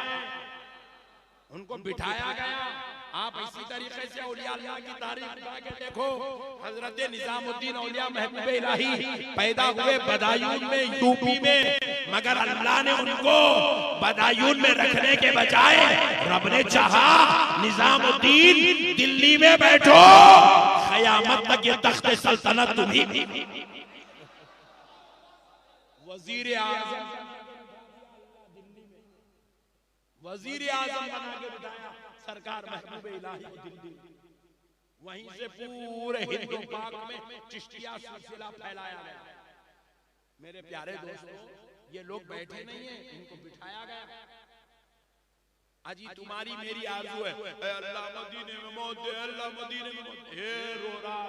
उनको बिठाया गया। आप इसी तरीके से औलिया अल्लाह की तारीफ उठा के देखो। हजरत निजामुद्दीन औलिया महबूब इलाही पैदा हुए बदायून में, यूपी में, मगर अल्लाह ने उनको बदायून में रखने के बजाय रब ने चाहा निजामुद्दीन दिल्ली में बैठो, क़यामत तक ये तख्त सल्तनत तुम्ही। वजीर आज़म दिल्ली में, वजीर आज़म बना के बिठाया सरकार महबूब इलाही दिल्ली। वहीं से पूरे हिंदू पाक में चिश्तिया सिलसिला फैलाया गया। मेरे प्यारे दोस्तों, ये लोग बैठे नहीं हैं, इनको बिठाया गया। अजी तुम्हारी मेरी आरज़ू है, अल्लाह मदीने में मौत दे, अल्लाह मदीने में मौत दे। रो रहा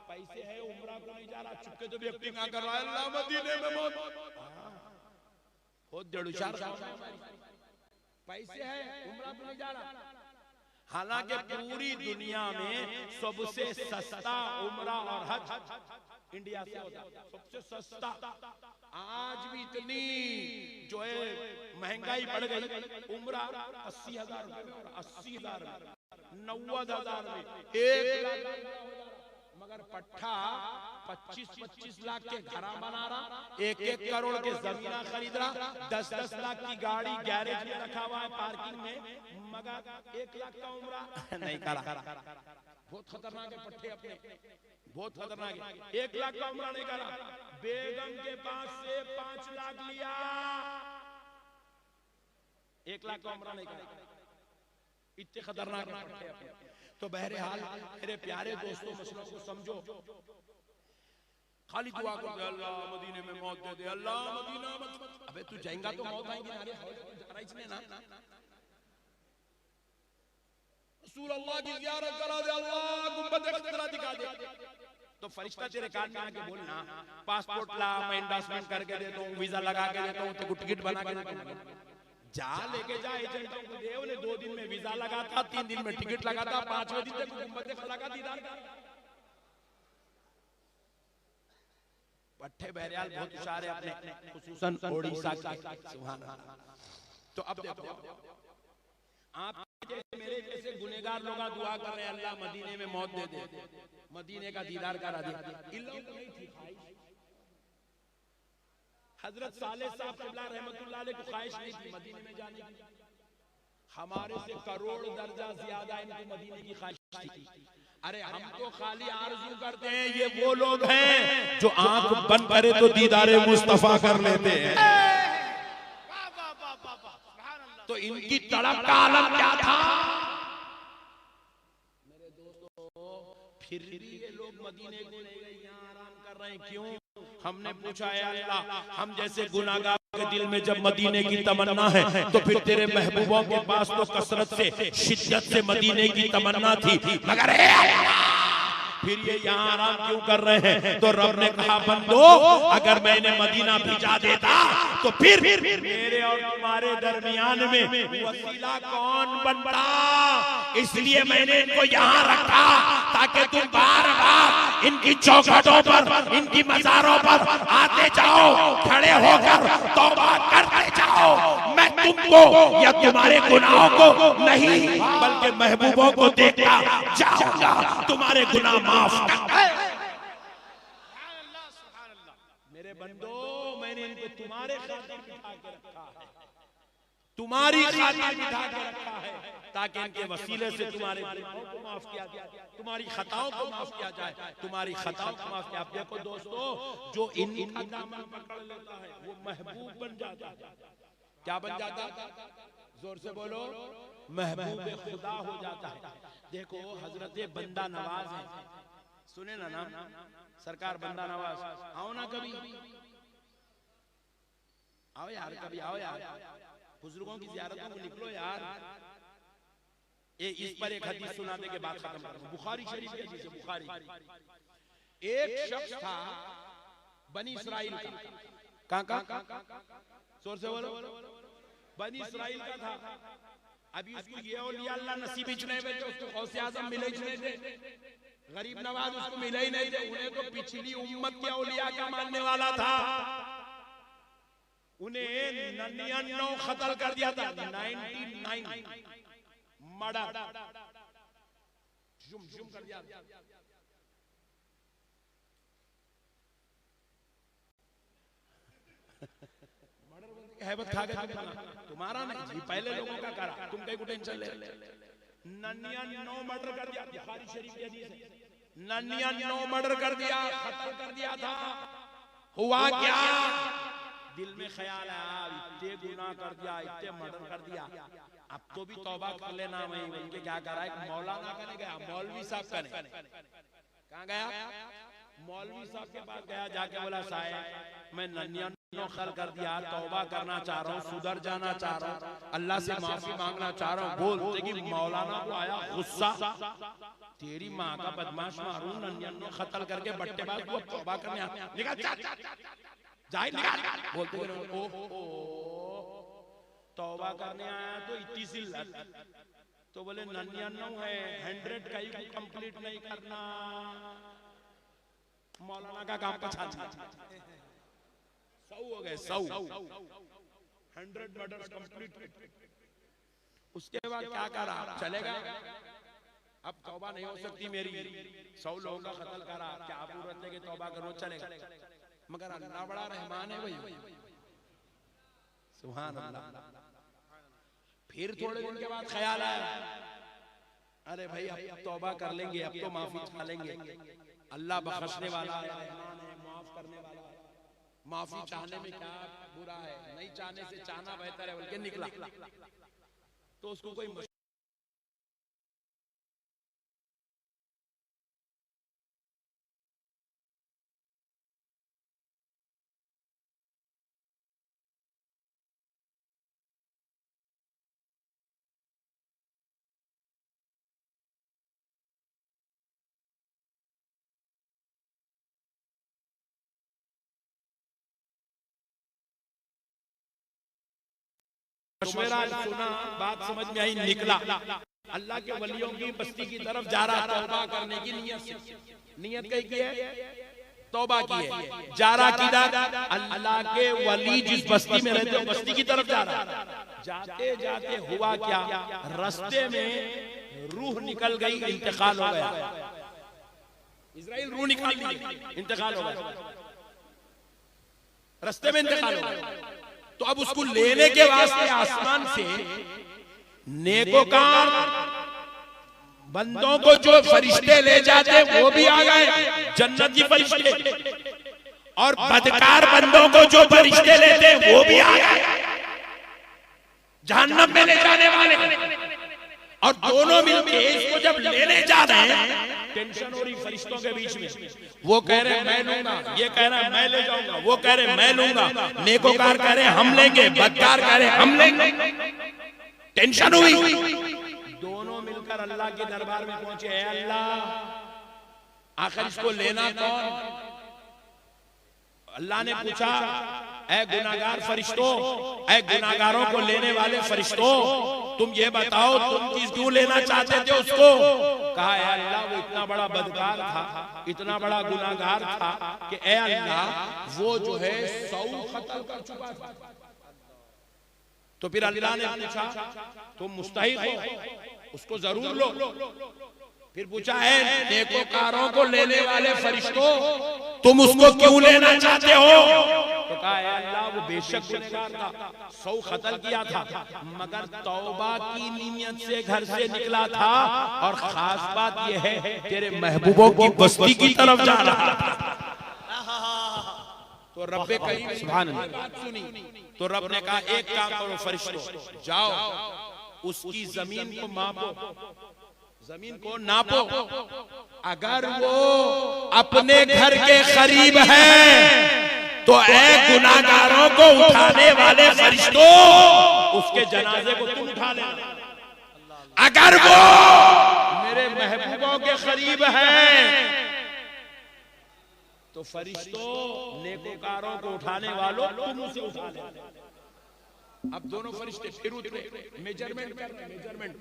पैसे है, उम्रा को नहीं जा रहा, चुपके तो भी एक्टिंग कर रहा है, अल्लाह मदीने में मौत। बहुत जड़ुचार पैसे है, उम्रा को नहीं जा रहा। हालांकि पूरी दुनिया में सबसे सस्ता उम्रा और हज इंडिया से होता है, सबसे सस्ता। आज भी इतनी जो है महंगाई बढ़ गई, उम्रा 80,000 रुपए, 80,000, 90,000 में 1 लाख, मगर पट्टा 25-25 लाख के घरा बना रहा, 1-1 करोड़ के जमीना खरीद रहा, 10-10 लाख की गाड़ी गैरेज में रखा हुआ है पार्किंग में, मगर 1 लाख का उम्रा नहीं करा। बहुत खतरनाक है पट्टे अपने, बहुत खतरनाक है। 1 लाख का उम्रा नहीं करा, बेगम के पास से 5 लाख लिया, 1 लाख का उम्रा नहीं करा। इतने खतरनाक पट्टे अपने। तो बहरहाल मेरे प्यारे दोस्तों, मसलों को समझो। खाली दुआ को दे, अल्लाह मदीने में मौत दे दे, अल्लाह मदीना मत। अबे तू जाएगा तो मौत आएगी ना, जा रहा इसने ना। रसूल अल्लाह की ज़ियारत करा दे, अल्लाह गुंबद ख़ज़रा दिखा दे, तो फरिश्ता तेरे कान में आके बोलना, पासपोर्ट ला, मैं एंडोर्समेंट करके देता हूँ, वीजा लगा के देता हूँ, तो टिकट बना के देता हूँ। जा लेके जा एजेंटों को दे, उन्हें 2 दिन में वीजा लगाता, 3 दिन में टिकट लगाता, 5वें दिन तक गुंबद ख़ज़रा का दीदार कर। पट्टे बहरहाल बहुत इशारे अपने खुसूसन ओडिशा के। सुभान अल्लाह। तो अब देखो आप जैसे मेरे जैसे गुनहगार लोग दुआ कर रहे हैं अल्लाह मदीने में मौत दे दे, मदीने का दीदार करा दे। इन लोगों को नहीं थी ख्वाहिश। हजरत सालेह साहब क़िबला रहमतुल्लाह अलैह को ख्वाहिश नहीं थी मदीने में जाने की। हमारे से करोड़ दर्जा ज्यादा इनको मदीने की ख्वाहिश थी। अरे हम तो खाली आरज़ू करते हैं, ये वो लोग हैं जो आंख बंद करे तो दीदारे मुस्तफा कर लेते हैं। तो इनकी तड़प का आलम क्या था मेरे दोस्तों? फिर भी ये लोग मदीने को ले गए, यहाँ आराम कर रहे हैं। क्यों? हमने पूछा है अल्लाह, हम जैसे गुनाहगार के दिल में जब मदीने की तमन्ना है तो फिर तेरे महबूबों के पास तो कसरत से शिद्दत से मदीने की तमन्ना थी, मगर फिर ये यहाँ आराम क्यों कर रहे हैं? तो रब ने कहा बंदो अगर मैंने मदीना भिजा देता तो फिर मेरे और तुम्हारे दरमियान में वसीला कौन बनता? इसलिए मैंने इनको यहाँ रखा ताकि तुम बार बार इनकी चौखटों पर, इनकी मज़ारों पर आते जाओ, खड़े होकर तौबा करते जाओ। मैं तुमको या तुम्हारे गुनाहों को नहीं बल्कि महबूबों को देखता जाऊंगा, तुम्हारे गुनाह माफ कर। मेरे बंदो मैंने इनको तुम्हारे खातिर बिठा के रखा है, तुम्हारी खातिर बिठा के रखा है ताकि इनके वसीले से तुम्हारे गुनाहों को माफ किया जाए, तुम्हारी खताओं को माफ किया जाए, तुम्हारी खताओं को माफ किया। देखो दोस्तों, जो इनका दामन पकड़ लेता है वो महबूब बन जाता है। क्या बन जाता है? जोर से बोलो, महबूब खुदा हो जाता है। देखो हजरत बंदा नवाज है, सुने ना नाम सरकार बंदा नवाज। आओ ना कभी, आओ यार, कभी आओ यार, बुजुर्गों की ज़ियारतों को निकलो यार। इस पर एक हदीस सुनाने के बाद खत्म करूं। बुखारी शरीफ की हदीस है। बुखारी, एक शख्स था बनी इसराइल का, जोर से बोलो, बनी इसराइल का था। अभी उसको ये औलिया अल्लाह नसीब ही नहीं थे, उसको गौसे आज़म मिले ही नहीं थे, गरीब नवाज उसको मिले ही नहीं थे। उन्हें तो पिछली उम्मत के औलिया का मानने वाला था। उन्हें 99 कत्ल कर दिया था, 99 मर्डर, जुम कर दिया। हैबत खा गए तुम्हारा नहीं, पहले लोगों का करा, तुम कहीं को टेंशन ले। 99 मर्डर कर दिया, बुखारी शरीफ की हदीस है। 99 मर्डर कर दिया, कत्ल कर दिया था। हुआ क्या? दिल में ख्याल आया इतने गुनाह कर दिया, इतने मर्डर कर दिया, अब तो भी तौबा कर लेना। वही उनके क्या करा, एक मौलाना कने गया, मौलवी साहब कने। कहाँ गया? मौलवी साहब के पास गया, जाके बोला साहब मैं 99 खल कर दिया, तौबा करना चाह रहा हूँ, सुधर जाना चाह रहा हूँ, अल्लाह से माफी मांगना चाह रहा हूँ। बोलते कि मौलाना को आया गुस्सा, तेरी माँ का बदमाश मारू, 99 कत्ल करके बट्टेबाज को तौबा करने निकल जाए निकाल। बोलते तौबा करने आया तो इतनी सी लत, तो बोले 99 है, 100 कहीं कंप्लीट नहीं करना। मौलाना का काम पछा 100 हो गए, 100 मर्डर्स कंप्लीट। उसके बाद क्या करा, चलेगा अब तौबा नहीं हो सकती मेरी, 100 लोगों का कत्ल करा, क्या जरूरत है कि तौबा करो, चलेगा। मगर अल्लाह बड़ा रहमान है भाई, सुभान अल्लाह। फिर थोड़े दिन के बाद ख्याल आया, अरे भाई अब तौबा कर लेंगे, अब तो माफी चाह लेंगे, अल्लाह बख्शने वाला है, रहमान है, माफ करने वाला है, माफी चाहने में क्या बुरा है, नहीं चाहने से चाहना बेहतर है, बल्कि निकला। तो उसको कोई मशवरा सुना, बात समझ में आई, निकला, अल्लाह के वलियों की बस्ती की तरफ जा रहा, तौबा करने की नियत से। नियत कही की है, तौबा की है। जा रहा किधर? अल्लाह के वली जिस बस्ती में रहते हो बस्ती की तरफ जा रहा। जाते जाते हुआ क्या, रास्ते में रूह निकल गई, इंतकाल हो गया। इजराइल रूह निकाल ली, इंतकाल हो गया, रास्ते में इंतकाल हो गया। तो अब उसको लेने के वास्ते आसमान से नेकोकार बंदों को जो फरिश्ते ले जाते वो भी आ गए, जन्नती फरिश्ते, और बदकार बंदों को जो फरिश्ते लेते वो भी आ गए, जहन्नम में ले जाने वाले। और दोनों मिलके इसको जब लेने जा रहे हैं, टेंशन हो रही फरिश्तों के बीच में। वो कह रहे हैं मैं लूंगा, ये कह रहा है मैं ले जाऊंगा, वो कह रहे हैं मैं लूंगा, नेकोकार कह रहे हैं हम लेंगे, बदकार कह रहे हैं हम लेंगे। टेंशन हुई। दोनों मिलकर अल्लाह के दरबार में पहुंचे, ऐ अल्लाह आखिर इसको लेना कौन? अल्लाह ने पूछा, ऐ गुनाहगार फरिश्तों, ऐ गुनाहगारों को लेने वाले फरिश्तों, तुम ये बताओ तुम किस क्यों लेना चाहते थे उसको? कहा ऐ अल्लाह वो इतना बड़ा बदकार था, इतना बड़ा गुनाहगार था कि ऐ अल्लाह वो जो है 100 कत्ल कर चुका था। तो फिर अल्लाह ने पूछा तुम मुस्तहिक हो, उसको जरूर लो। फिर पूछा है नेकोकारों को लेने वाले फरिश्तों, तुम उसको क्यों लेना चाहते हो? तो कहा है अल्लाह वो बेशक गुनहगार था, 100 कत्ल किया था, मगर तौबा की नीयत से घर से निकला था, और खास बात यह है तेरे महबूबों की बस्ती की तरफ जा रहा था। तो रब्बे करीम सुभान अल्लाह बात सुनी। तो रब ने कहा एक काम करो फरिश्तों, जाओ उसकी जमीन को मापो, जमीन को नापो, अगर वो अपने घर के करीब है तो ऐ गुनाहगारों को उठाने वाले फरिश्तों उसके जनाजे को तुम उठा लेना। अगर वो मेरे महबूबों के करीब है तो फरिश्तों नेकोकारों को उठाने वालों तुम उसे उठा लेना। अब दोनों फरिश्ते फिर उतरे, मेजरमेंट कर रहे, मेजरमेंट।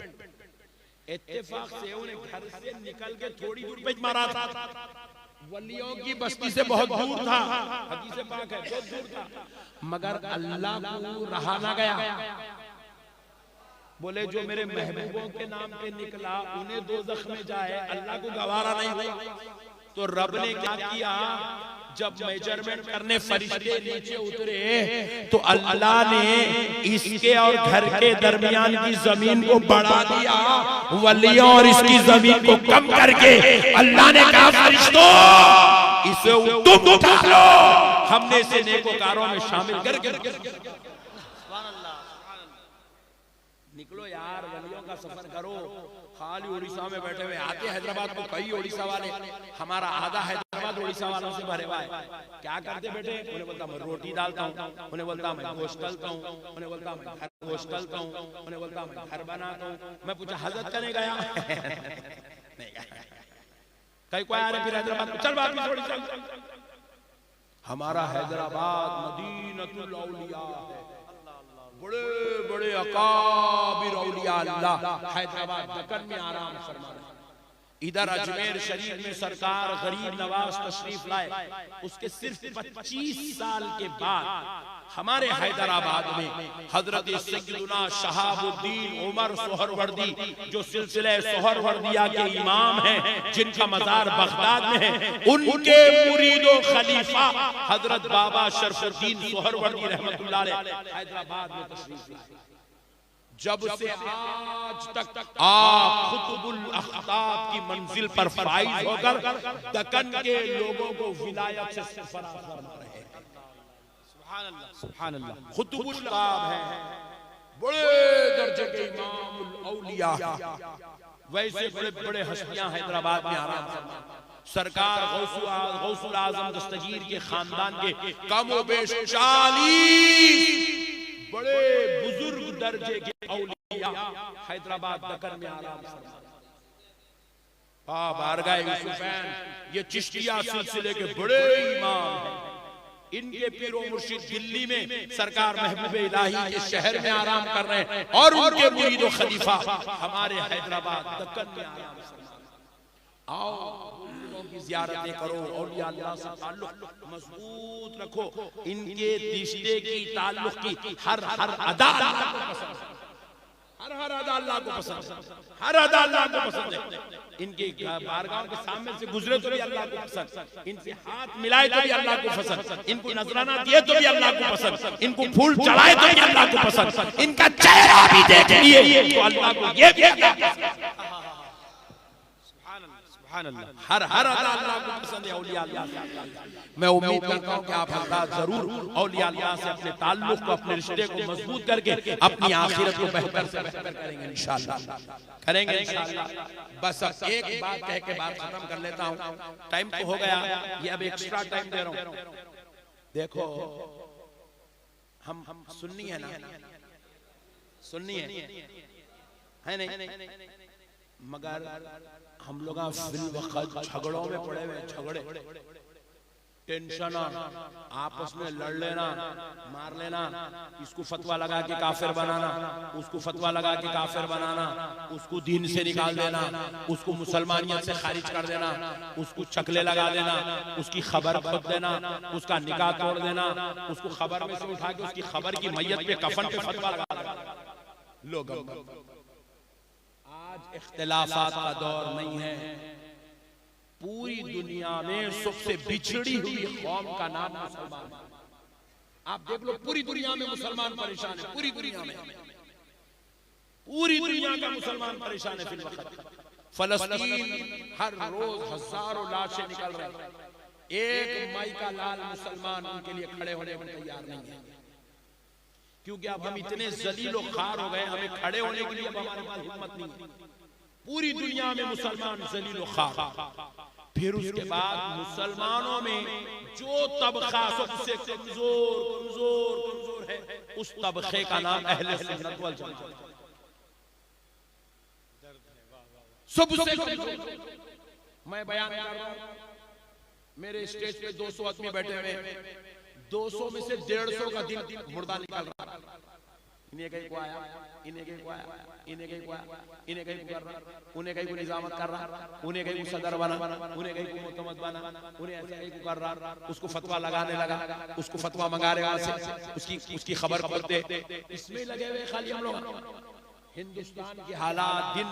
इत्तेफाक से उन्हें घर से निकल के थोड़ी दूर पे मारा था, वलियों की बस्ती से बहुत दूर था, हदीस पाक है बहुत दूर था, मगर अल्लाह को रहा ना गया। बोले जो मेरे महबूबों के नाम पे निकला उन्हें दोज़ख में जाए, अल्लाह को गवारा नहीं हुआ। तो रब ने क्या किया, जब मेजरमेंट करने फरिश्ते नीचे उतरे तो अल्लाह ने इसके और घर के दरमियान की जमीन को बढ़ा दिया, वलियों और इसकी जमीन को कम करके अल्लाह ने कहा फरिश्तों इसे तुम उठा लो, हमने इसे नेकोकारों में शामिल करके। निकलो यार, वलियों का सफर करो। खाली उड़ीसा में बैठे हुए आते हैदराबाद को कई उड़ीसा वाले, हमारा आधा हैदराबाद उड़ीसा वालों से भरे हुआ है। क्या करते बेटे? उन्हें बोलता मैं रोटी डालता हूँ, उन्हें बोलता मैं गोश्त तलता हूँ, उन्हें बोलता मैं घर गोश्त तलता हूँ, उन्हें बोलता मैं घर बनाता हूँ। मैं पूछा हजरत करने गया? नहीं गया। कई कोई आ रहे फिर हैदराबाद को, चल वापस उड़ीसा। हमारा हैदराबाद मदीनतुल औलिया है, बड़े बड़े अकाबिर औलिया अल्लाह हैदराबाद दक्कन में आराम फरमा रहे। इधर अजमेर शरीफ में सरकार गरीब नवाज तशरीफ लाए, उसके सिर्फ 25 साल के बाद हमारे हैदराबाद में हजरत सैयदुना शहाबुद्दीन उमर सोहरवर्दी जो सिलसिले सोहरवर्दिया के इमाम हैं, जिनका मजार बगदाद में है, उनके मुरीदो खलीफा हजरत बाबा शरफुद्दीन सोहरवर्दी रहमतुल्लाह अलैह हैदराबाद में तशरीफ लाए। जब से आज तक आप खुतबुल अख्ताब की मंजिल पर फाइज होकर दक्कन के लोगों को विलायत से सरफराज फरमा रहे हैं। सुभान अल्लाह, सुभान अल्लाह। खुतबुल अख्ताब है, बड़े दर्जे के इमामुल औलिया, वैसे बड़े बड़े हस्तियां हैदराबाद में आराम फरमा। सरकार गौसुल आजम दस्तगीर के खानदान के कम बेश 40 बड़े बुजुर्ग दर्जे के औलिया हैदराबाद दक्कन में आराम फरमा। बारगाह यूसुफैन, ये चिश्तिया सिलसिले के बड़े इमाम हैं। इनके पीरो मुर्शिद दिल्ली में सरकार महबूब इलाही के शहर में आराम कर रहे हैं, और उनके मुरीदो खलीफा हमारे हैदराबाद दक्कन में आराम फरमा। आओ बुजुर्गों की ज़ियारतें करो, औलिया अल्लाह से ताल्लुक मजबूत रखो। इनके रिश्ते की ताल्लुक की हर अदा अल्लाह को पसंद है, हर अदा अल्लाह को पसंद है, हर अदा अल्लाह को पसंद है। इनके बारगाहों के सामने से गुजरे तो भी अल्लाह को पसंद, इनसे हाथ मिलाए तो भी अल्लाह को पसंद, इनको नजराना दिए तो भी अल्लाह को पसंद, इनको फूल चढ़ाए तो भी अल्लाह को पसंद, इनका चेहरा भी देख लिए तो अल्लाह को ये भी अल्लाह पसंद। हर अदा अल्लाह को पसंद है, औलिया अल्लाह से। मैं उम्मीद करता हूँ कि आप हज़रात जरूर औलिया अल्लाह से अपने ताल्लुक को, अपने रिश्ते को मजबूत करके अपनी आखिरत को बेहतर से बेहतर करेंगे इंशाअल्लाह, करेंगे इंशाअल्लाह। बस अब एक बात कह के बात खत्म कर लेता हूँ, टाइम तो हो गया, ये अब एक्स्ट्रा टाइम दे रहा हूँ। देखो हम सुन्नी है ना, सुन्नी है नहीं, मगर हम लोग झगड़ों में पड़े हुए, झगड़े, टेंशन, आपस में लड़ लेना, मार लेना, इसको फतवा लगा के काफिर बनाना, उसको फतवा लगा के काफिर बनाना, उसको दीन से निकाल देना, उसको मुसलमानियत से खारिज कर देना, उसको चकले लगा देना, उसकी खबर खोद देना, उसका निकाह तोड़ देना, उसको खबर में से उठा के उसकी खबर की मैयत पे कफन पे फतवा लगा देना। लोग आज इख्तिलाफात का दौर नहीं है, पूरी दुनिया में सबसे बिछड़ी हुई कौम का नाम मुसलमान। आप देख लो, पूरी दुनिया में मुसलमान परेशान है, पूरी दुनिया में, पूरी दुनिया का मुसलमान परेशान है। फिल वक्त फलस्तीन हर रोज हजारों लाशें निकल रही हैं, एक माई का लाल मुसलमान उनके लिए खड़े होने को तैयार नहीं है, क्योंकि अब हम इतने जलीलो खार हो गए, हमें खड़े होने के लिए अब हमारे पास हिम्मत नहीं है। पूरी दुनिया में मुसलमान जलीलो खार। फिर उसके बाद मुसलमानों में जो तबका सबसे कमजोर है, उस तबके का नाम अहले सुन्नत वल जमात। सबसे कमजोर मैं बयान कर रहा हूं, मेरे स्टेज पे 200 आदमी बैठे हुए, 200 में से 150 का दिल मुर्दा निकल रहा है। इन्हें कहीं को आया, इन्हें कहीं को आया, इन्हें कहीं को आया, इन्हें कहीं को कर रहा, उन्हें कहीं को निजामत कर रहा, उन्हें कहीं को सदर बना, उन्हें कहीं को मुतमद बना, उन्हें ऐसे कहीं को कर रहा, उसको फतवा लगाने लगा, उसको फतवा मंगा रहे वहां से, उसकी खबर करते, इसमें लगे हुए खाली हम लोग। हिंदुस्तान के हालात दिन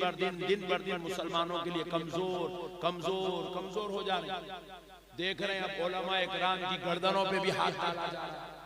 बर दिन मुसलमानों के लिए कमजोर हो जा रहे हैं। देख रहे हैं आप उलमा इकराम की गर्दनों पे भी हाथ डाला जा रहा है,